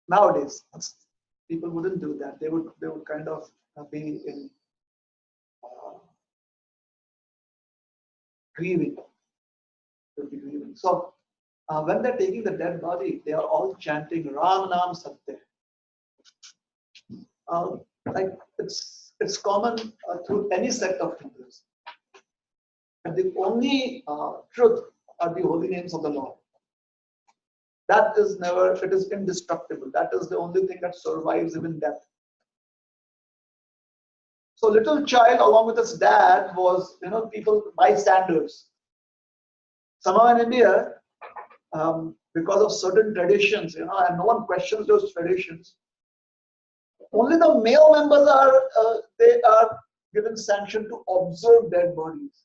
Nowadays, people wouldn't do that. They would kind of be in grieving. They would be grieving. So when they're taking the dead body, they are all chanting Ram Nam Satya. Like it's common through any sect of Hindus. And the only truth are the holy names of the Lord. That is never, it is indestructible. That is the only thing that survives even death. So little child along with his dad was, people, bystanders. Somehow in India, because of certain traditions, and no one questions those traditions, only the male members they are given sanction to observe dead bodies.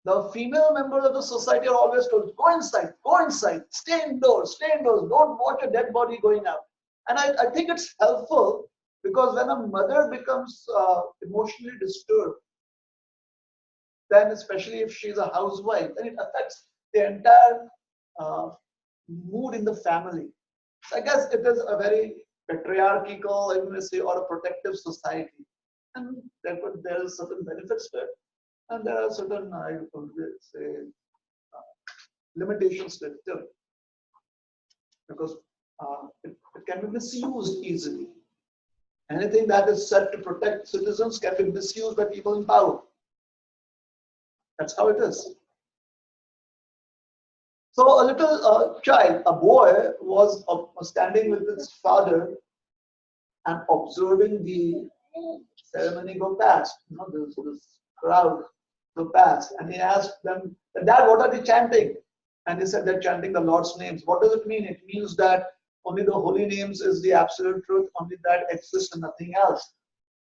The female members of the society are always told, go inside, stay indoors, don't watch a dead body going out. And I think it's helpful because when a mother becomes emotionally disturbed, then especially if she's a housewife, then it affects the entire mood in the family. So I guess it is a very patriarchal, I would say, or a protective society. And therefore there are certain benefits to it. And there are certain, I would say, limitations to it too. Because it can be misused easily. Anything that is said to protect citizens can be misused by people in power. That's how it is. So a little child, a boy, was standing with his father and observing the ceremony go past. This crowd go past, and he asked them, "Dad, what are they chanting?" And he said, "They're chanting the Lord's names." What does it mean? It means that only the holy names is the absolute truth, only that exists and nothing else.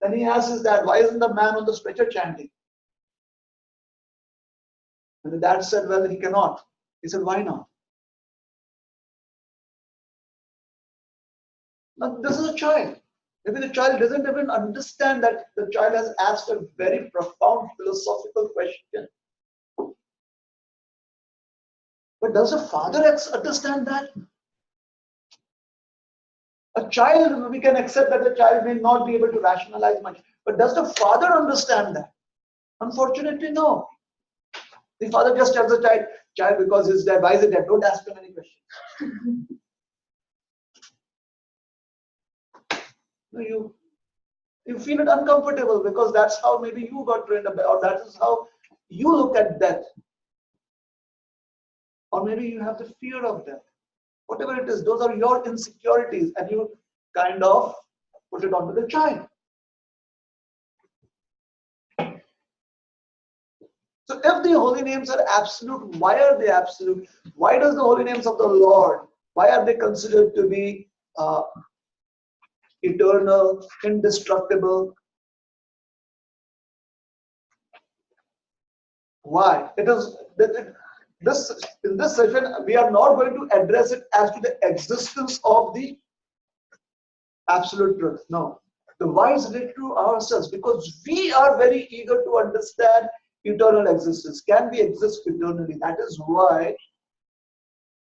Then he asks his dad, "Why isn't the man on the stretcher chanting?" And the dad said, "Well, he cannot." He said, "Why not?" Now, this is a child. Maybe the child doesn't even understand that the child has asked a very profound philosophical question. But does the father understand that? A child, we can accept that the child may not be able to rationalize much. But does the father understand that? Unfortunately, no. The father just tells the child because he's dead, why is it dead? Don't ask him any questions. You feel it uncomfortable because that's how maybe you got trained up, or that is how you look at death. Or maybe you have the fear of death. Whatever it is, those are your insecurities, and you kind of put it onto the child. So if the holy names are absolute, why are they absolute? Why does the holy names of the Lord, why are they considered to be eternal, indestructible? Why? It is in this session we are not going to address it as to the existence of the absolute truth. No. The why is related to ourselves because we are very eager to understand eternal existence. Can we exist eternally? That is why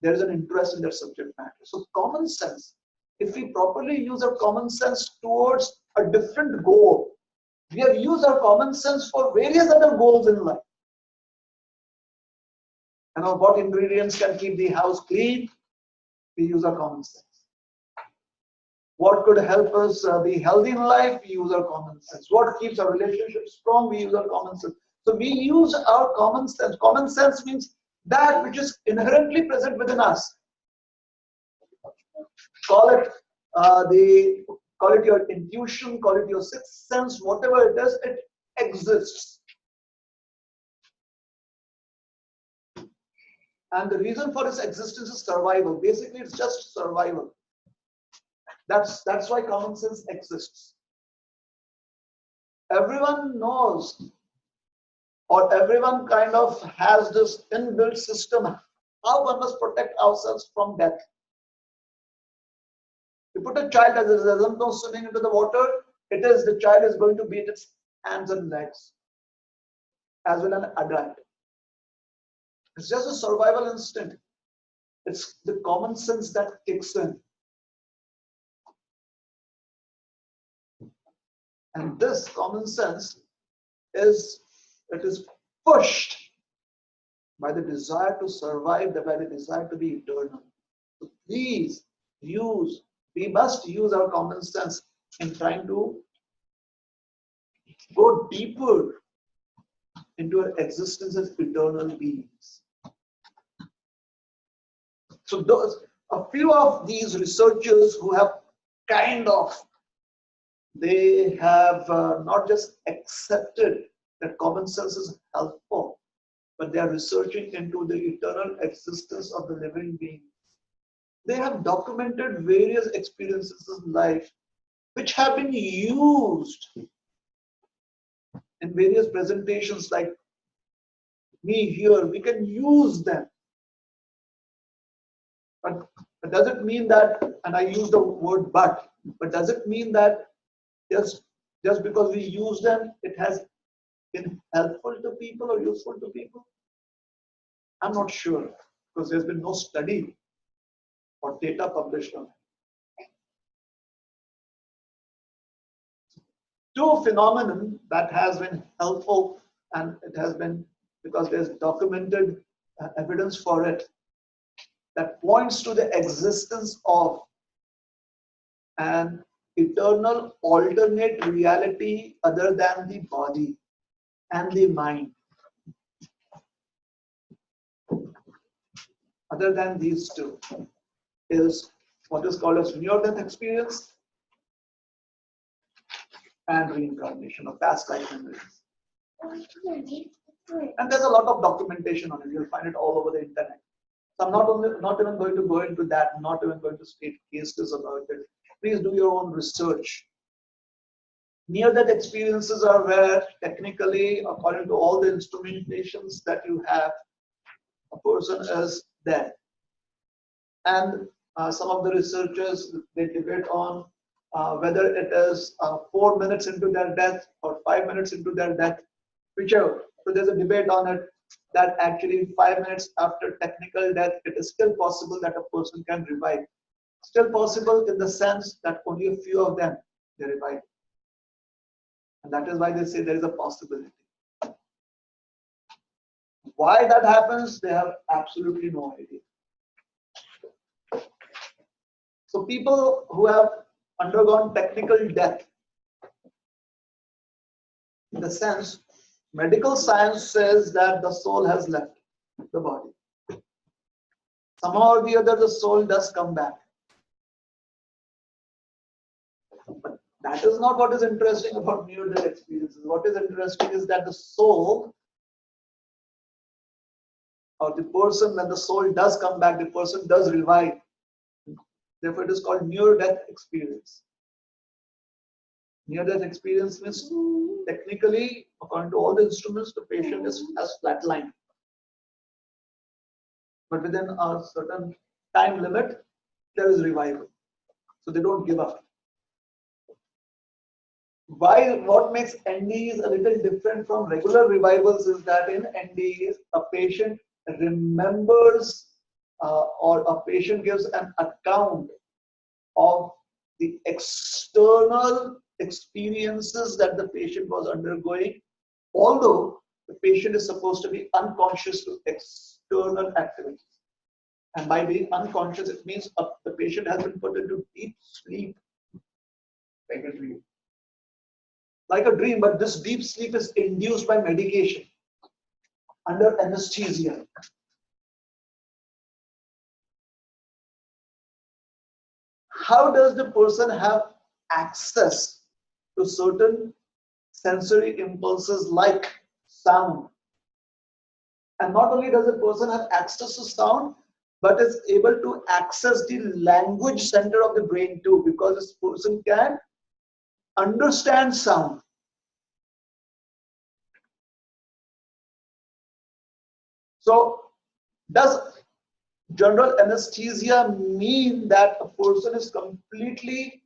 there is an interest in that subject matter. So common sense, if we properly use our common sense towards a different goal, we have used our common sense for various other goals in life. And what ingredients can keep the house clean? We use our common sense. What could help us be healthy in life? We use our common sense. What keeps our relationship strong? We use our common sense. So we use our common sense. Common sense means that which is inherently present within us. Call it your intuition, call it your sixth sense, whatever it is, it exists. And the reason for its existence is survival. Basically, it's just survival. That's why common sense exists. Everyone knows, or everyone kind of has this inbuilt system how one must protect ourselves from death. You put a child that doesn't know swimming into the water, the child is going to beat its hands and legs, as well as an adult. It's just a survival instinct. It's the common sense that kicks in. And this common sense is pushed by the desire to survive, by the desire to be eternal. So please we must use our common sense in trying to go deeper into our existence as eternal beings. So a few of these researchers who have they have not just accepted that common sense is helpful, but they are researching into the eternal existence of the living being. They have documented various experiences in life which have been used in various presentations like me here. We can use them. But does it mean that, and I use the word but does it mean that just because we use them, it has been helpful to people or useful to people? I'm not sure because there's been no study or data published on it. Two phenomenon that has been helpful, and it has been because there's documented evidence for it that points to the existence of an eternal alternate reality other than the body and the mind. Other than these two is what is called as near-death experience and reincarnation of past life memories. And there's a lot of documentation on it. You'll find it all over the internet. So I'm not even going to go into that. I'm not even going to state cases about it. Please do your own research. Near-death experiences are where technically, according to all the instrumentations that you have, a person is dead. And some of the researchers, they debate on whether it is 4 minutes into their death or 5 minutes into their death, whichever. So there's a debate on it that actually 5 minutes after technical death, it is still possible that a person can revive. Still possible in the sense that only a few of them, they revive. And that is why they say there is a possibility. Why that happens, they have absolutely no idea. So people who have undergone technical death, in the sense, medical science says that the soul has left the body. Somehow or the other, the soul does come back. But that is not what is interesting about near-death experiences. What is interesting is that the soul, or the person, when the soul does come back, the person does revive. Therefore, it is called near-death experience. Near-death experience means technically, according to all the instruments, the patient has flatlined. But within a certain time limit, there is revival. So they don't give up. what makes NDEs a little different from regular revivals is that in NDEs, a patient remembers or a patient gives an account of the external experiences that the patient was undergoing, although the patient is supposed to be unconscious to external activities. And by being unconscious, it means the patient has been put into deep sleep, like a dream. Like a dream, but this deep sleep is induced by medication under anesthesia. How does the person have access to certain sensory impulses like sound? And not only does the person have access to sound, but is able to access the language center of the brain too, because this person can understand sound. So, does general anesthesia mean that a person is completely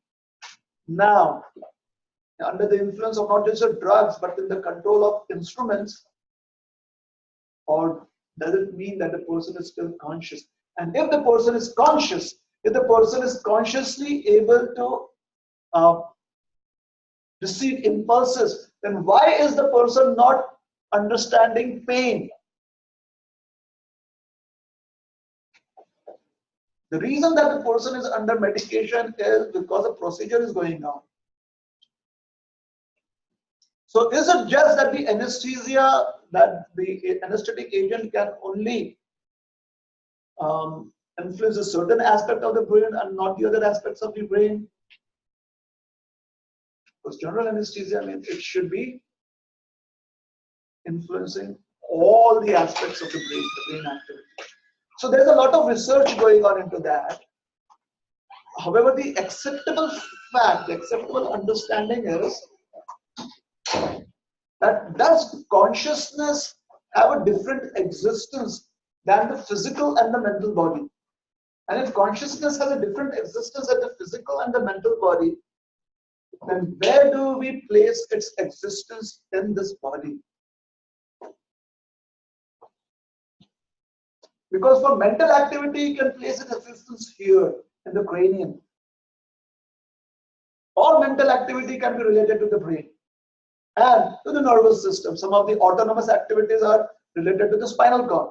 now under the influence of not just the drugs but in the control of instruments? Or does it mean that the person is still conscious? And if the person is conscious, if the person is consciously able to receive impulses, then why is the person not understanding pain? The reason that the person is under medication is because the procedure is going on. So is it just that the anesthesia, that the anesthetic agent can only influence a certain aspect of the brain and not the other aspects of the brain? Because general anesthesia means it should be influencing all the aspects of the brain activity. So there's a lot of research going on into that. However, the acceptable fact, the acceptable understanding is that does consciousness have a different existence than the physical and the mental body? And if consciousness has a different existence than the physical and the mental body, then where do we place its existence in this body? Because for mental activity, you can place its existence here in the cranium. All mental activity can be related to the brain and to the nervous system. Some of the autonomous activities are related to the spinal cord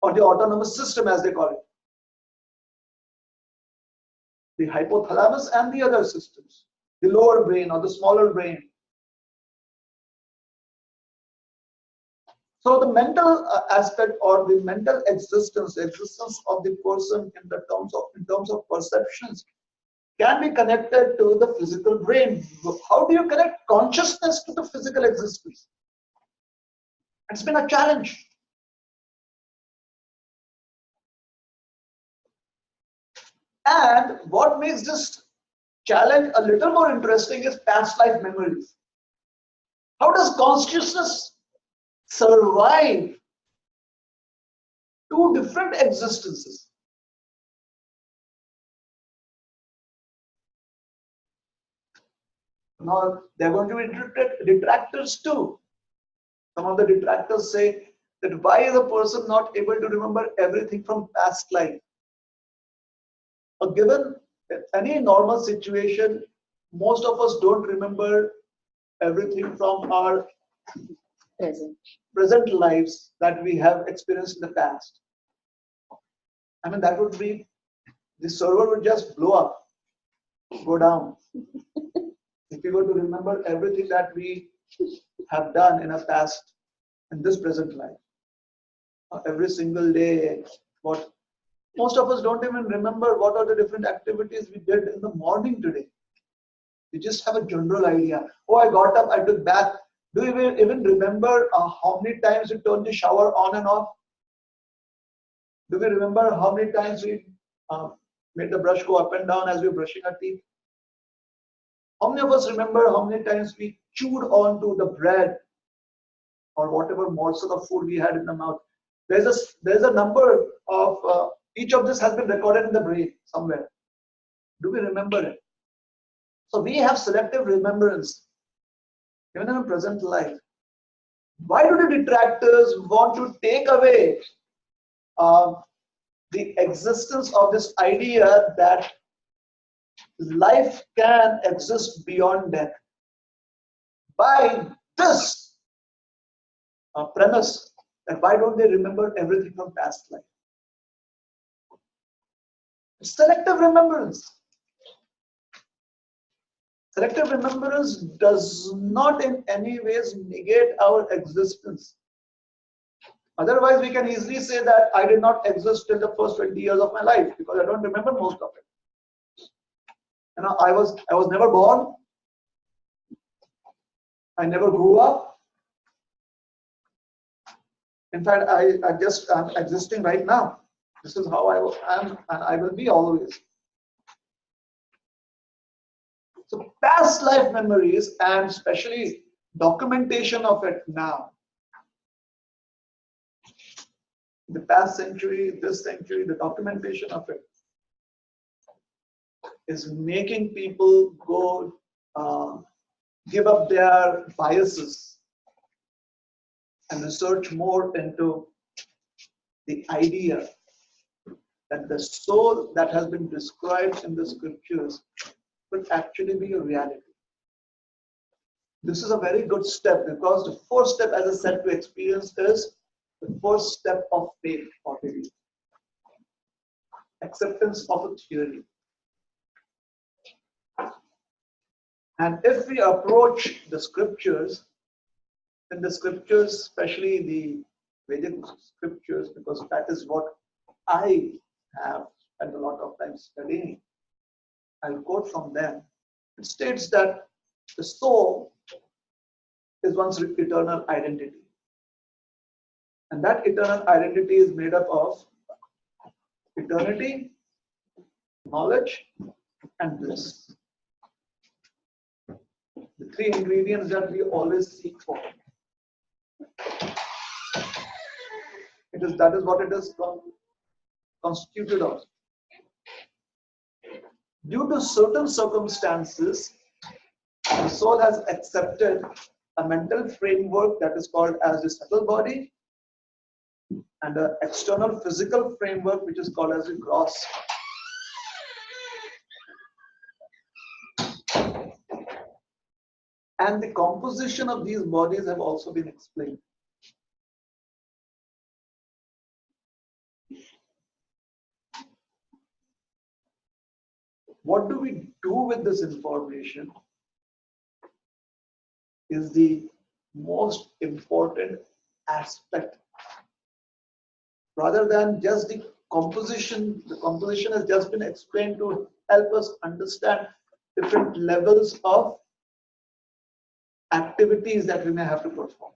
or the autonomous system, as they call it. The hypothalamus and the other systems, the lower brain or the smaller brain. So the mental aspect or the mental existence, the existence of the person in terms of perceptions, can be connected to the physical brain. How do you connect consciousness to the physical existence? It's been a challenge. And what makes this challenge a little more interesting is past life memories. How does consciousness survive two different existences? Now, there are going to be detractors too. Some of the detractors say that why is a person not able to remember everything from past life? Given any normal situation, most of us don't remember everything from our present lives that we have experienced in the past. I mean, that would be, the server would just blow up, go down. If we were to remember everything that we have done in our past, in this present life, every single day, what most of us don't even remember what are the different activities we did in the morning today. We just have a general idea. Oh, I got up, I took bath. Do you even remember how many times we turned the shower on and off? Do we remember how many times we made the brush go up and down as we were brushing our teeth? How many of us remember how many times we chewed onto the bread or whatever morsel of food we had in the mouth? There's a number of each of this has been recorded in the brain somewhere. Do we remember it? So we have selective remembrance. even in a present life. Why do the detractors want to take away the existence of this idea that life can exist beyond death? By this premise, that why don't they remember everything from past life? Selective remembrance. Selective remembrance does not in any ways negate our existence. Otherwise, we can easily say that I did not exist till the first 20 years of my life because I don't remember most of it. I was never born. I never grew up. In fact, I'm existing right now. This is how I am and I will be always. So past life memories and especially documentation of it now. The past century, this century, the documentation of it is making people go give up their biases and research more into the idea that the soul that has been described in the scriptures could actually be a reality. This is a very good step because the first step, as I said, to experience is the first step of faith or belief. Acceptance of a theory. And if we approach the scriptures, then the scriptures, especially the Vedic scriptures, because that is what I have spent a lot of time studying, I'll quote from them. It states that the soul is one's eternal identity. And that eternal identity is made up of eternity, knowledge, and bliss. The three ingredients that we always seek for. That is what it is constituted of. Due to certain circumstances, the soul has accepted a mental framework that is called as the subtle body and an external physical framework which is called as the gross. And the composition of these bodies have also been explained. What do we do with this information is the most important aspect. Rather than just the composition has just been explained to help us understand different levels of activities that we may have to perform.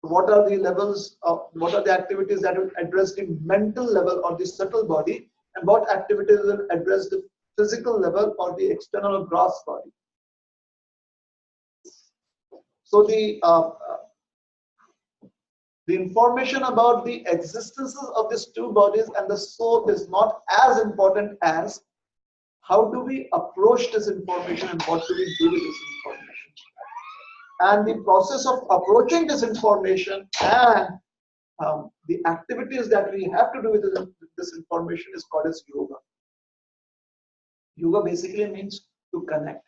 What are the activities that will address the mental level or the subtle body, and what activities will address the physical level or the external or gross body? So the information about the existences of these two bodies and the soul is not as important as how do we approach this information and what do we do with this information. And the process of approaching this information and the activities that we have to do with this information is called as yoga. Yoga basically means to connect.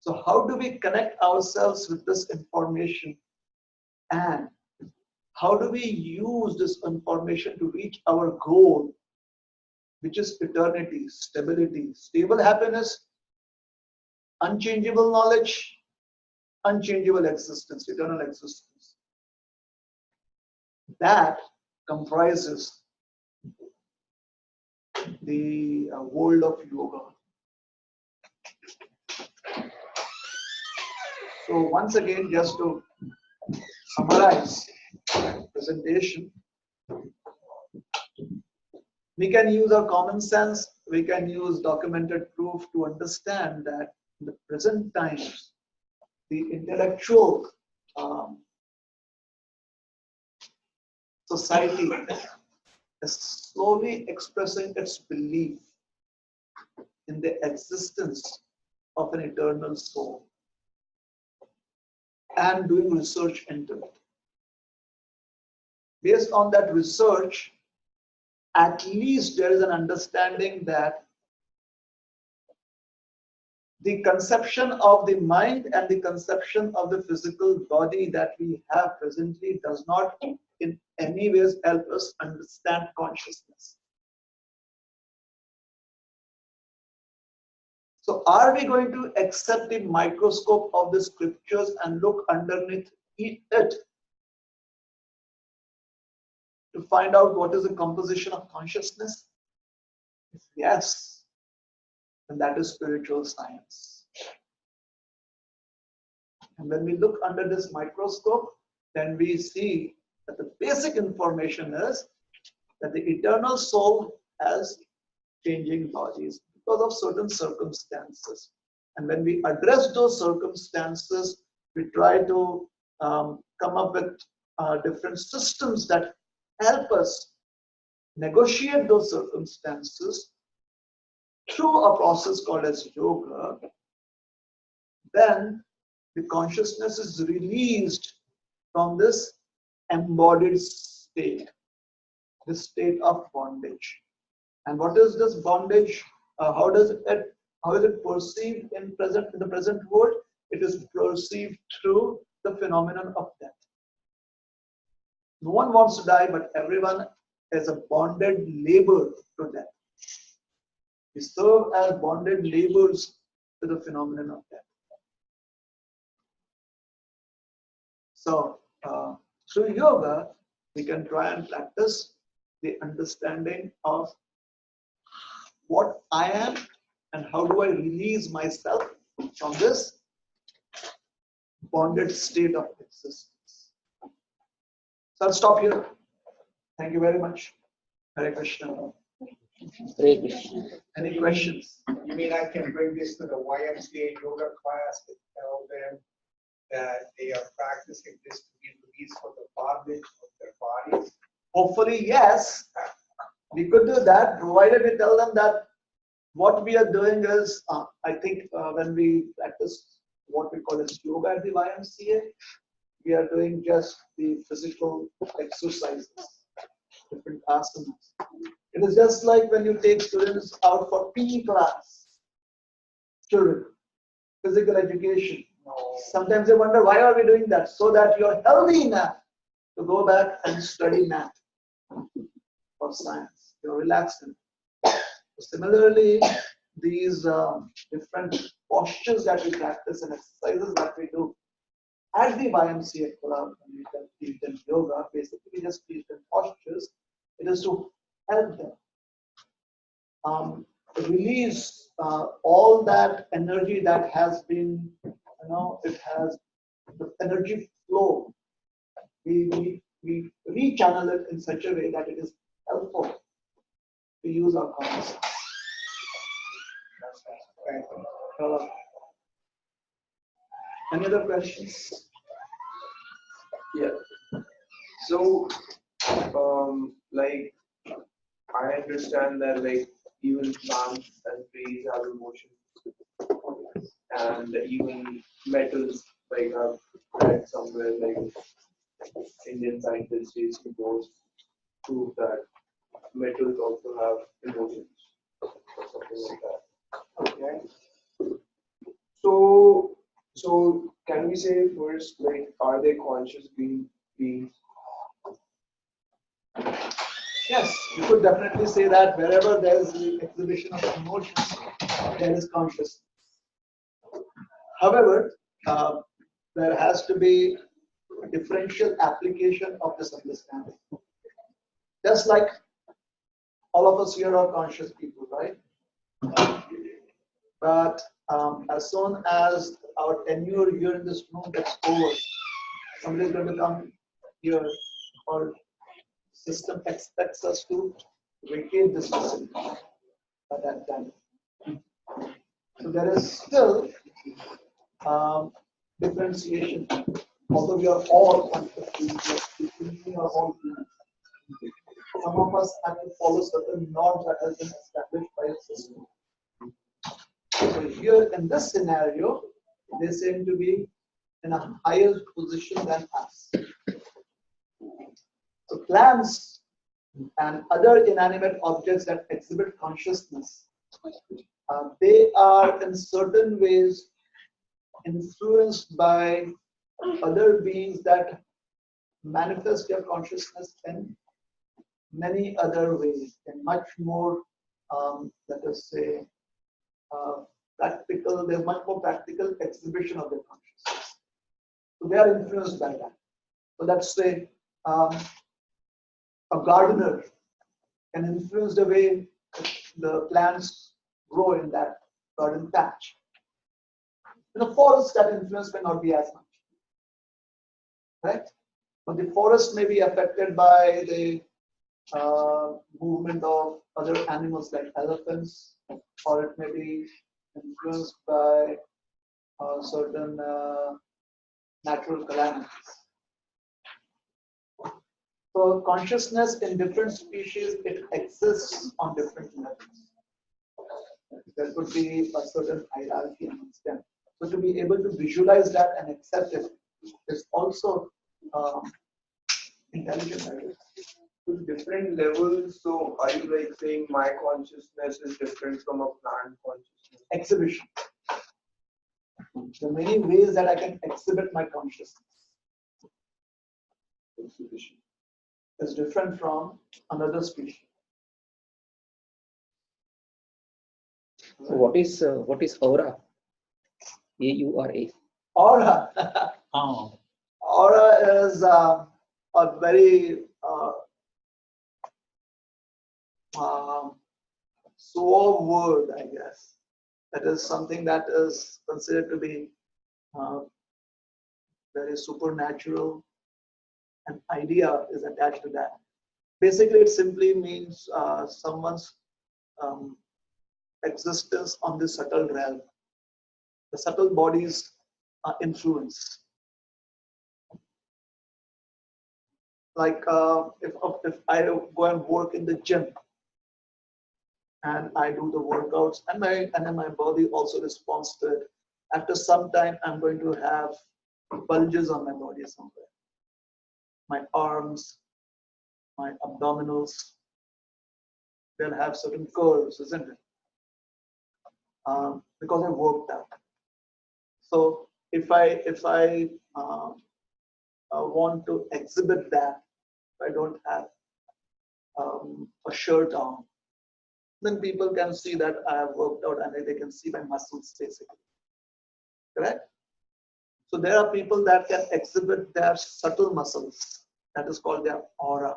So how do we connect ourselves with this information, and how do we use this information to reach our goal, which is eternity, stability, stable happiness, unchangeable knowledge, unchangeable existence, eternal existence. That comprises the world of yoga. So once again, just to summarize the presentation, we can use our common sense, we can use documented proof to understand that in the present times, the intellectual society is slowly expressing its belief in the existence of an eternal soul. and doing research into it. Based on that research, at least there is an understanding that the conception of the mind and the conception of the physical body that we have presently does not in any ways help us understand consciousness. So are we going to accept the microscope of the scriptures and look underneath it to find out what is the composition of consciousness? If yes, then that is spiritual science. And when we look under this microscope, then we see that the basic information is that the eternal soul has changing bodies because of certain circumstances. And when we address those circumstances, we try to come up with different systems that help us negotiate those circumstances through a process called as yoga. Then the consciousness is released from this embodied state, this state of bondage. And what is this bondage? How is it perceived in the present world? It is perceived through the phenomenon of death. No one wants to die, but everyone is a bonded labor to death. We serve as bonded labors to the phenomenon of death. So, through yoga, we can try and practice the understanding of what I am and how do I release myself from this bonded state of existence. So I'll stop here. Thank you very much. Hare Krishna. Hare Krishna. Any questions? You mean I can bring this to the YMCA yoga class and tell them that they are practicing this to be released from the bondage of their bodies? Hopefully, yes. We could do that, provided we tell them that what we are doing is, I think when we practice what we call as yoga at the YMCA, we are doing just the physical exercises, different asanas. It is just like when you take students out for PE class, children, physical education. Sometimes they wonder, why are we doing that? So that you're healthy enough to go back and study math or science. You're relaxed enough. Similarly, these different postures that we practice and exercises that we do at the YMCA club, and we can teach them yoga, basically we just teach them postures. It is to help them release all that energy that has been, it has the energy flow. We rechannel it in such a way that it is helpful to use our consciousness. Any other questions? Yeah. So, like, I understand that like even plants and trees have emotions, and even metals, like I've read somewhere, like Indian scientists recently prove that metals also have emotions or something like that. Okay. So can we say first, like, are they conscious beings? Yes, you could definitely say that wherever there is the exhibition of emotions, there is consciousness. However, there has to be a differential application of this understanding. Just like all of us here are conscious people, right? But as soon as our tenure here in this room gets over, somebody is going to come here, or system expects us to vacate this facility at that time. So there is still differentiation. Although we are all conscious beings, we are all humans. Some of us have to follow certain norms that has been established by a system. So here in this scenario, they seem to be in a higher position than us. So plants and other inanimate objects that exhibit consciousness, they are in certain ways influenced by other beings that manifest their consciousness in many other ways, in much more, let us say, practical, there's much more practical exhibition of their consciousness. So they are influenced by that. So let's say a gardener can influence the way the plants grow in that garden patch. In a forest, that influence may not be as much, right? But the forest may be affected by the movement of other animals like elephants, or it may be influenced by certain natural calamities. So consciousness in different species, it exists on different levels. There could be a certain hierarchy amongst them. So to be able to visualize that and accept it is also intelligent, I guess. To different levels, so are you like saying my consciousness is different from a plant consciousness? Exhibition. There are many ways that I can exhibit my consciousness. Exhibition is different from another species. So what is aura? A-U-R-A. Aura. Oh, Aura is a very suave word, I guess. That is something that is considered to be very supernatural. An idea is attached to that. Basically, it simply means someone's existence on the subtle realm. The subtle body's influence. Like if I go and work in the gym and I do the workouts and then my body also responds to it. After some time, I'm going to have bulges on my body somewhere. My arms, my abdominals, they'll have certain curves, isn't it? Because I worked out. So if I want to exhibit that, if I don't have a shirt on, then people can see that I have worked out and they can see my muscles basically. Correct? So there are people that can exhibit their subtle muscles. That is called their aura,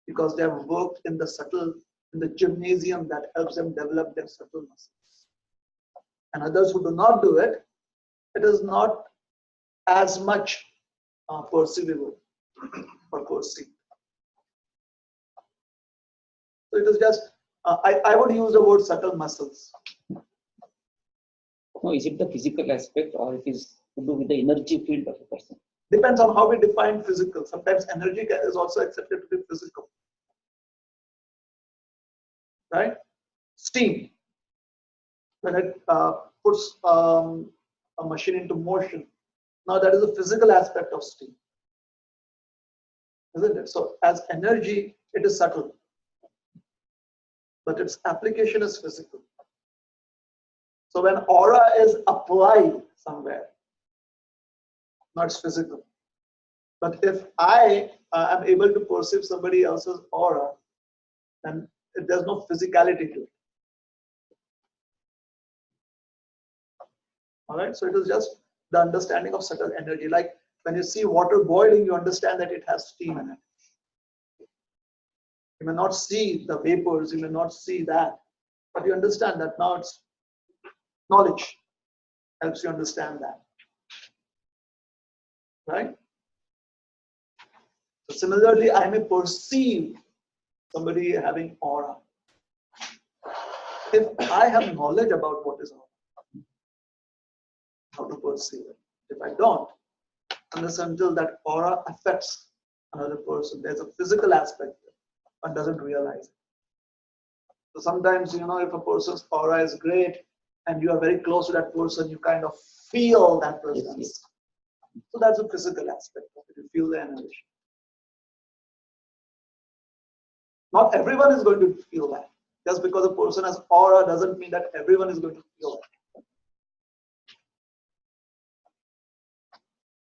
because they have worked in the gymnasium that helps them develop their subtle muscles. And others who do not do it, it is not as much perceivable or perceived. So it is just, I would use the word subtle muscles. No, is it the physical aspect or it is to do with the energy field of a person? Depends on how we define physical. Sometimes energy is also accepted to be physical. Right? Steam. When it puts a machine into motion, now that is a physical aspect of steam. Isn't it? So as energy, it is subtle. But its application is physical. So when aura is applied somewhere, now it's physical. But if I am able to perceive somebody else's aura, then there's no physicality to it. All right, so it is just the understanding of subtle energy. Like when you see water boiling, you understand that it has steam in it. You may not see the vapors, you may not see that, but you understand that now it's knowledge helps you understand that. Right? So similarly, I may perceive somebody having aura. If I have knowledge about what is aura, how to perceive it. If I don't, unless until that aura affects another person, there's a physical aspect there, one doesn't realize it. So sometimes, if a person's aura is great and you are very close to that person, you kind of feel that presence. Yes. So that's the physical aspect of it. You feel the energy. Not everyone is going to feel that. Just because a person has aura doesn't mean that everyone is going to feel that.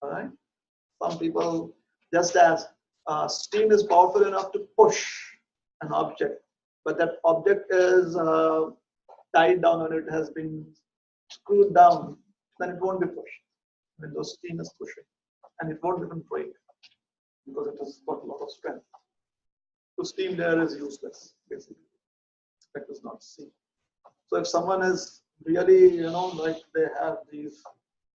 All right. Some people, just as steam is powerful enough to push an object, but that object is tied down or it has been screwed down, then it won't be pushed. When the steam is pushing, and it won't even break because it has got a lot of strength. So steam there is useless, basically. That is not seen. So if someone is really, like they have these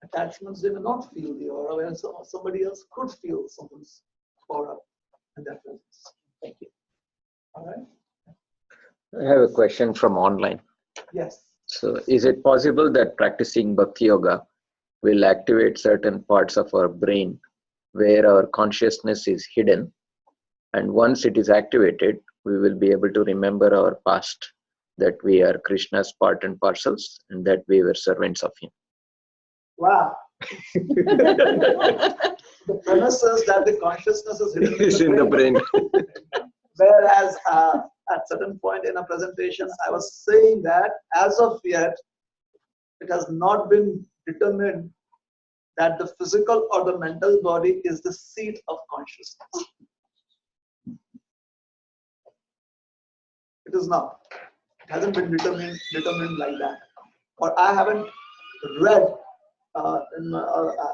attachments, they may not feel the aura, whereas somebody else could feel someone's aura in that presence. Thank you. All right. I have a question from online. Yes. So, is it possible that practicing Bhakti Yoga will activate certain parts of our brain where our consciousness is hidden? And once it is activated, we will be able to remember our past, that we are Krishna's part and parcels, and that we were servants of him. Wow. The premise is that the consciousness is hidden It's in the brain. Whereas at certain point in a presentation, I was saying that as of yet, it has not been determined that the physical or the mental body is the seat of consciousness. It is not. It hasn't been determined like that. Or I haven't read, I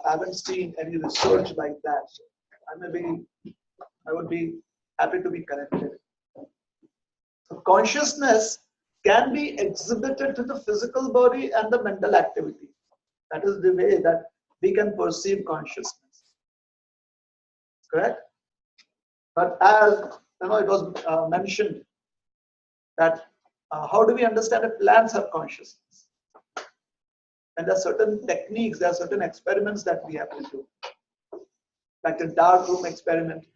haven't seen any research like that. I would be happy to be corrected. So consciousness can be exhibited to the physical body and the mental activity. That is the way that we can perceive consciousness. Correct? But as it was mentioned that how do we understand that plants have consciousness? And there are certain techniques, there are certain experiments that we have to do. Like the dark room experiment.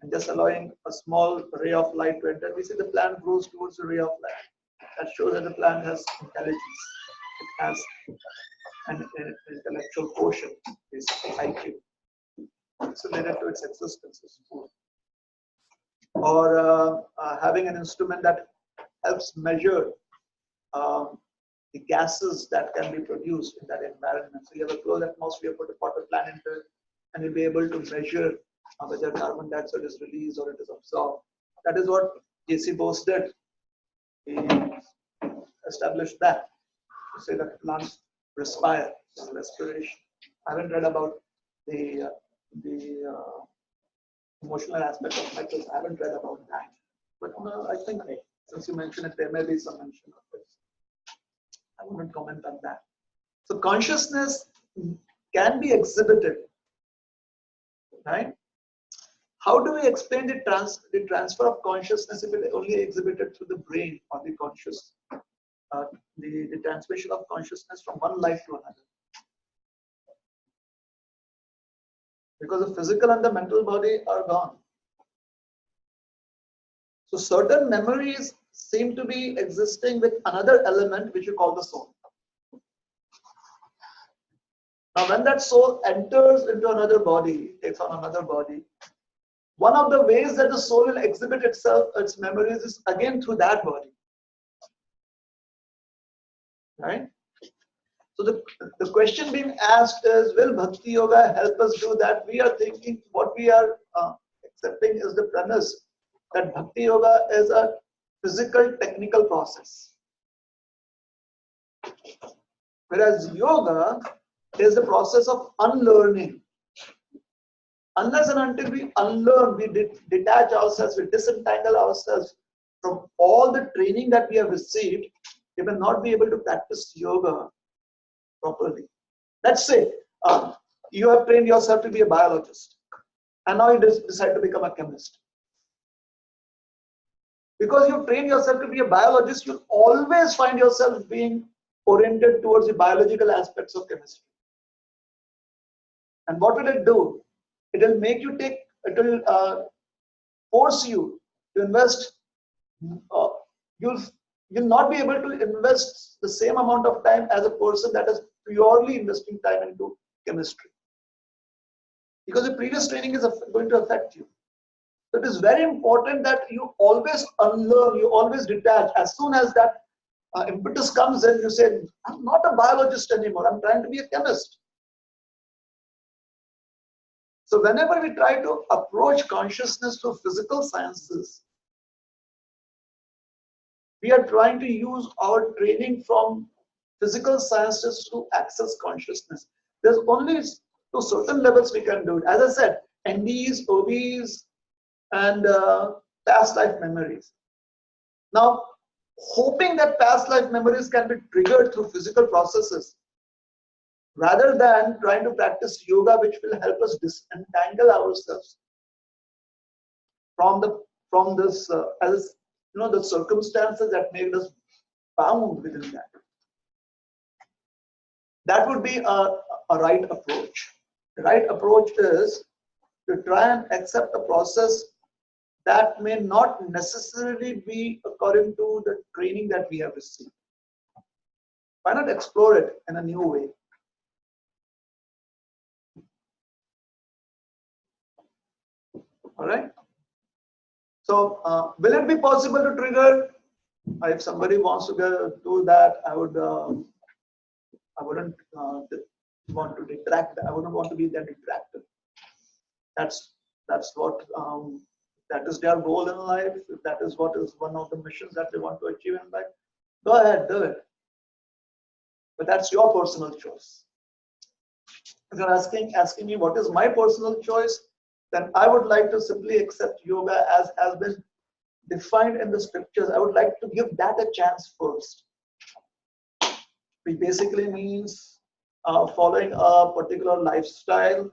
And just allowing a small ray of light to enter. We see the plant grows towards the ray of light. That shows that the plant has intelligence. It has an intellectual quotient, is IQ. It's related to its existence. Or having an instrument that helps measure the gases that can be produced in that environment. So you have a closed atmosphere, put a potted plant into it, and you'll be able to measure whether carbon dioxide is released or it is absorbed. That is what J.C. Bose did. He established that to say that plants respire, respiration. I haven't read about the emotional aspect of metals. I haven't read about that. But I think since you mentioned it, there may be some mention of this. I wouldn't comment on that. So consciousness can be exhibited, right? How do we explain the transfer of consciousness if it only exhibited through the brain or the conscious, the transmission of consciousness from one life to another? Because the physical and the mental body are gone. So certain memories seem to be existing with another element which you call the soul. Now when that soul enters into another body, takes on another body, one of the ways that the soul will exhibit itself, its memories, is again through that body. Right? So the question being asked is, will Bhakti Yoga help us do that? We are thinking what we are accepting is the premise that Bhakti Yoga is a physical technical process. Whereas yoga is the process of unlearning. Unless and until we unlearn, we detach ourselves, we disentangle ourselves from all the training that we have received, we will not be able to practice yoga properly. Let's say you have trained yourself to be a biologist and now you decide to become a chemist. Because you train yourself to be a biologist, you'll always find yourself being oriented towards the biological aspects of chemistry. And what will it do? It will make you it will force you to invest. You'll not be able to invest the same amount of time as a person that is purely investing time into chemistry. Because the previous training is going to affect you. So it is very important that you always unlearn, you always detach. As soon as that impetus comes in, you say, I'm not a biologist anymore, I'm trying to be a chemist. So whenever we try to approach consciousness through physical sciences, we are trying to use our training from physical sciences to access consciousness. There's only to certain levels we can do it. As I said, NDs, OBs, and past life memories. Now, hoping that past life memories can be triggered through physical processes, rather than trying to practice yoga, which will help us disentangle ourselves from this as you know, the circumstances that made us bound within that. That would be a right approach. The right approach is to try and accept a process that may not necessarily be according to the training that we have received. Why not explore it in a new way? All right. So, will it be possible to trigger? If somebody wants to do that, I wouldn't want to detract. I wouldn't want to be that detractor. That's what that is their goal in life. If that is what is one of the missions that they want to achieve in life, go ahead, do it. But that's your personal choice. If you're asking me what is my personal choice, then I would like to simply accept yoga as has been defined in the scriptures. I would like to give that a chance first. Which basically means following a particular lifestyle,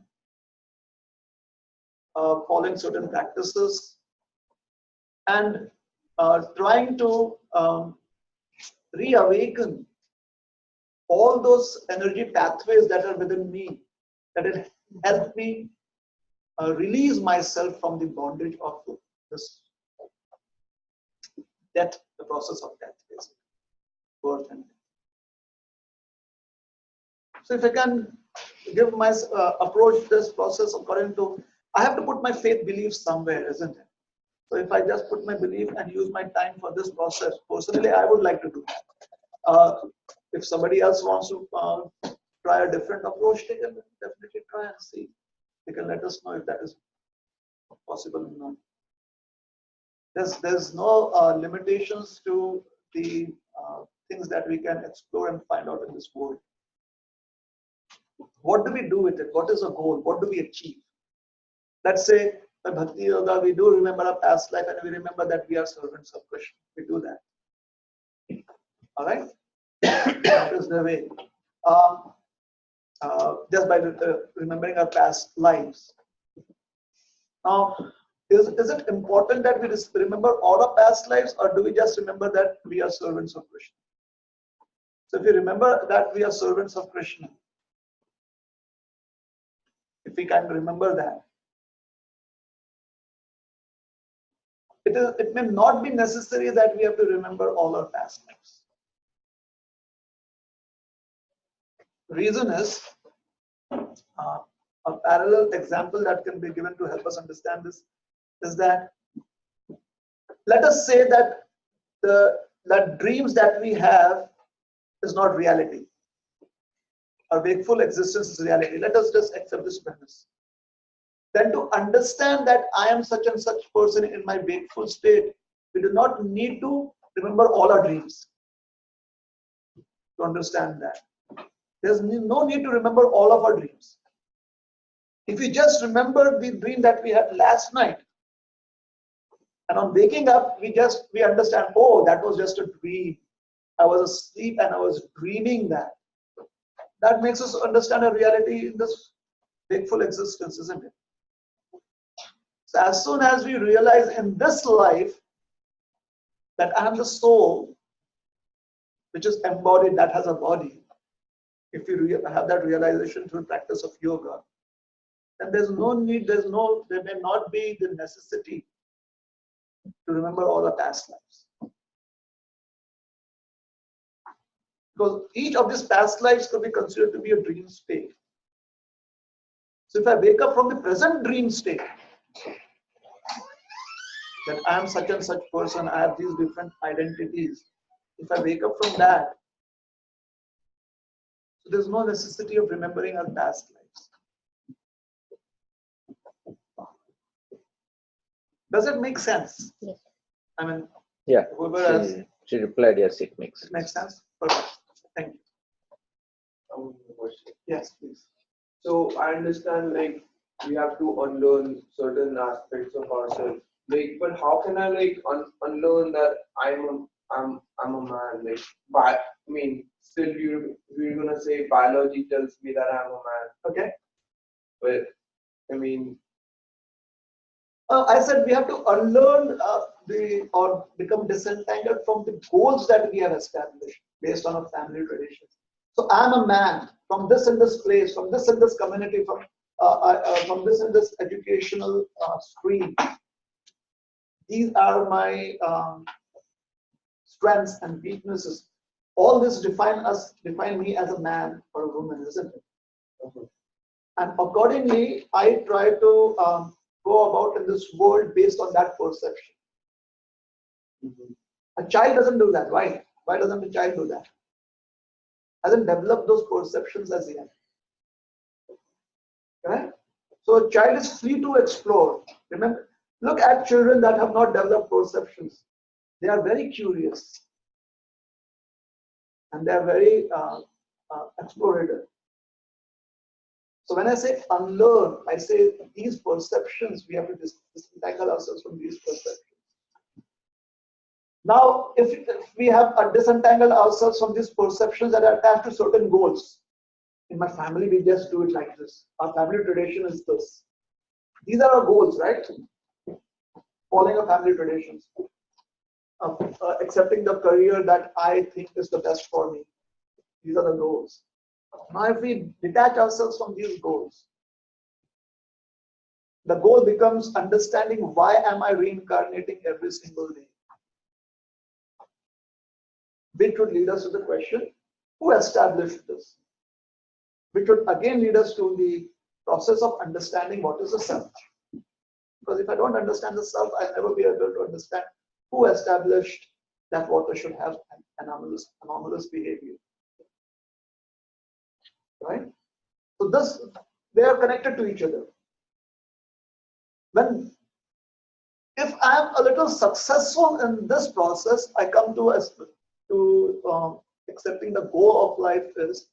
following certain practices, and trying to reawaken all those energy pathways that are within me, that it helped me release myself from the bondage of this death, the process of death, basically, birth and death. So if I can give my approach this process according to, I have to put my faith beliefs somewhere, isn't it? So if I just put my belief and use my time for this process, personally, I would like to do that. If somebody else wants to try a different approach, they can definitely try and see. They can let us know if that is possible or not. There's no limitations to the things that we can explore and find out in this world. What do we do with it? What is the goal? What do we achieve? Let's say by Bhakti Yoga, we do remember our past life and we remember that we are servants of Krishna. We do that. All right? That is the way. Just by remembering our past lives. Now, is it important that we remember all our past lives, or do we just remember that we are servants of Krishna? So if you remember that we are servants of Krishna, if we can remember that, it may not be necessary that we have to remember all our past lives. The reason is, a parallel example that can be given to help us understand this is that, let us say that the dreams that we have is not reality. Our wakeful existence is reality. Let us just accept this premise. Then to understand that I am such and such person in my wakeful state, we do not need to remember all our dreams to understand that. There's no need to remember all of our dreams. If we just remember the dream that we had last night, and on waking up, we understand, oh, that was just a dream. I was asleep and I was dreaming that. That makes us understand a reality in this wakeful existence, isn't it? So as soon as we realize in this life that I am the soul, which is embodied, that has a body, if you have that realization through practice of yoga, then there's no need, there may not be the necessity to remember all our past lives. Because each of these past lives could be considered to be a dream state. So if I wake up from the present dream state, that I am such and such person, I have these different identities. If I wake up from that, so there's no necessity of remembering our past lives. Does it make sense? Yes. I mean, Yeah. whoever has, She replied, yes, it makes it sense. makes sense? Perfect. Thank you. Question. Yes, please. So I understand like we have to unlearn certain aspects of ourselves. Like, but how can I like unlearn that I'm a man? Like, I mean, still you're gonna say biology tells me that I'm a man. Okay. But I mean, I said we have to unlearn or become disentangled from the goals that we have established based on our family traditions. So I'm a man from this and this place, from this and this community, from this and this educational stream. These are my strengths and weaknesses. All this define me as a man or a woman, isn't it? And accordingly, I try to go about in this world based on that perception. A child doesn't do that. Why? Why doesn't a child do that? Hasn't developed those perceptions as yet. Right? So a child is free to explore. Remember, look at children that have not developed perceptions. They are very curious. And they are very explorative. So when I say unlearn, I say these perceptions, we have to disentangle ourselves from these perceptions. Now, if we have disentangled ourselves from these perceptions that are attached to certain goals, in my family, we just do it like this. Our family tradition is this. These are our goals, right? Following our family traditions. Accepting the career that I think is the best for me. These are the goals. Now, if we detach ourselves from these goals, the goal becomes understanding why am I reincarnating every single day? Which would lead us to the question, who established this? Which would again lead us to the process of understanding what is the self. Because if I don't understand the self, I'll never be able to understand who established that water should have an anomalous behavior. Right? So they are connected to each other. If I am a little successful in this process, I come to accepting the goal of life is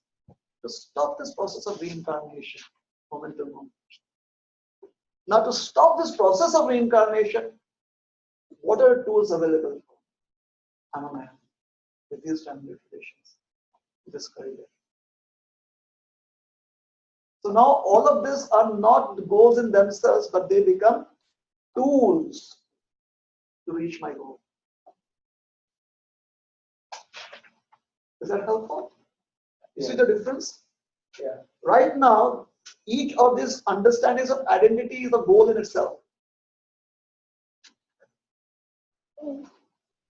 to stop this process of reincarnation, moment to moment. Now, to stop this process of reincarnation, what are tools available? I'm a man with these family traditions, this career. So now all of these are not goals in themselves, but they become tools to reach my goal. Is that helpful? You see the difference? yeah. Right now, each of these understandings of identity is a goal in itself.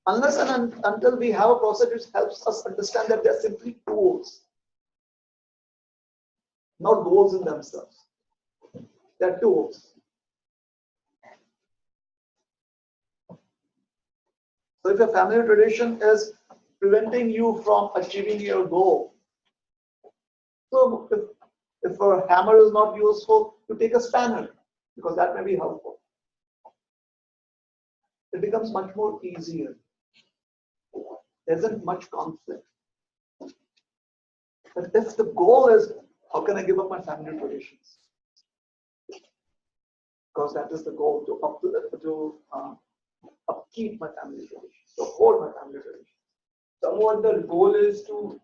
Unless and until we have a process which helps us understand that they're simply tools, not goals in themselves. They're tools. So if your family tradition is preventing you from achieving your goal, so if a hammer is not useful, you take a spanner, because that may be helpful. It becomes much more easier. There isn't much conflict. But if the goal is, how can I give up my family traditions? Because that is the goal, to upkeep my family traditions, to hold my family traditions. Somewhat the goal is to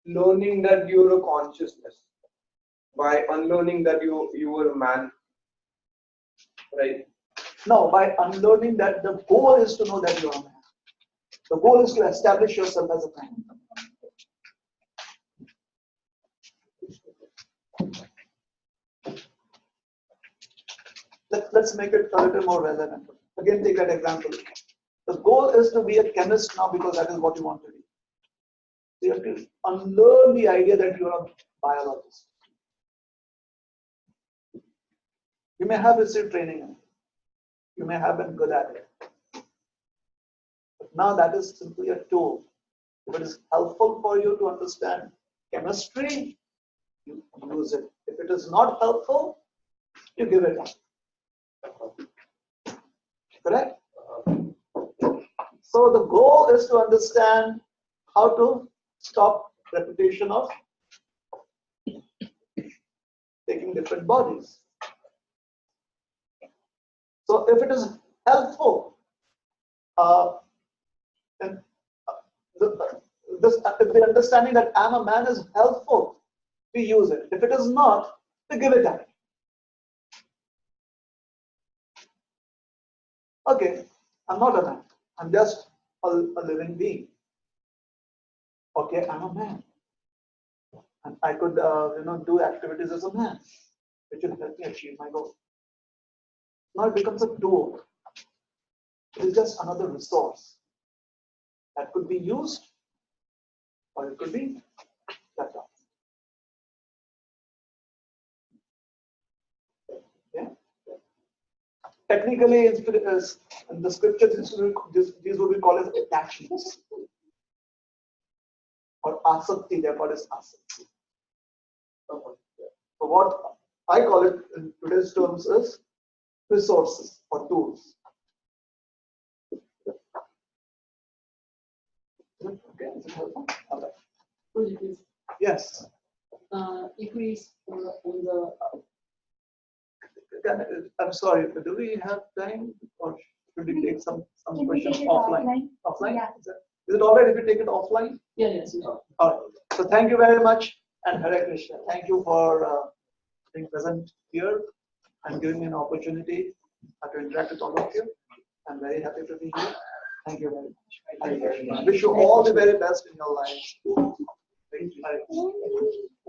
learning that you're a consciousness by unlearning that you were a man, right? No, by unlearning that the goal is to know that you are a man. The goal is to establish yourself as a man. Let's make it a little more relevant. Again, take that example. The goal is to be a chemist now because that is what you want to be. You have to unlearn the idea that you are a biologist. You may have received training in it. You may have been good at it. But now that is simply a tool. If it is helpful for you to understand chemistry, you use it. If it is not helpful, you give it up. Correct? So the goal is to understand how to stop repetition of taking different bodies. So if it is helpful, and if the understanding that I'm a man is helpful, we use it. If it is not, we give it up. Okay, I'm not a man. I'm just a living being. Okay, I'm a man. And I could, do activities as a man, which will help me achieve my goal. Now it becomes a tool. It is just another resource that could be used or it could be left out. Yeah? Technically, in the scriptures, these would be called as attachments or asakti. They're called as asakti. So what I call it in today's terms is resources or tools. Okay, is it helpful? All right. Please, Yes. if we on the I'm sorry, do we have time or should we take some Can we questions take it offline? Offline? Yeah. Is it all right if we take it offline? yes. All right. So thank you very much and Hare Krishna. Thank you for being present here and giving me an opportunity to interact with all of you. I'm very happy to be here. Thank you very much. I wish you all the very best in your lives. Thank you.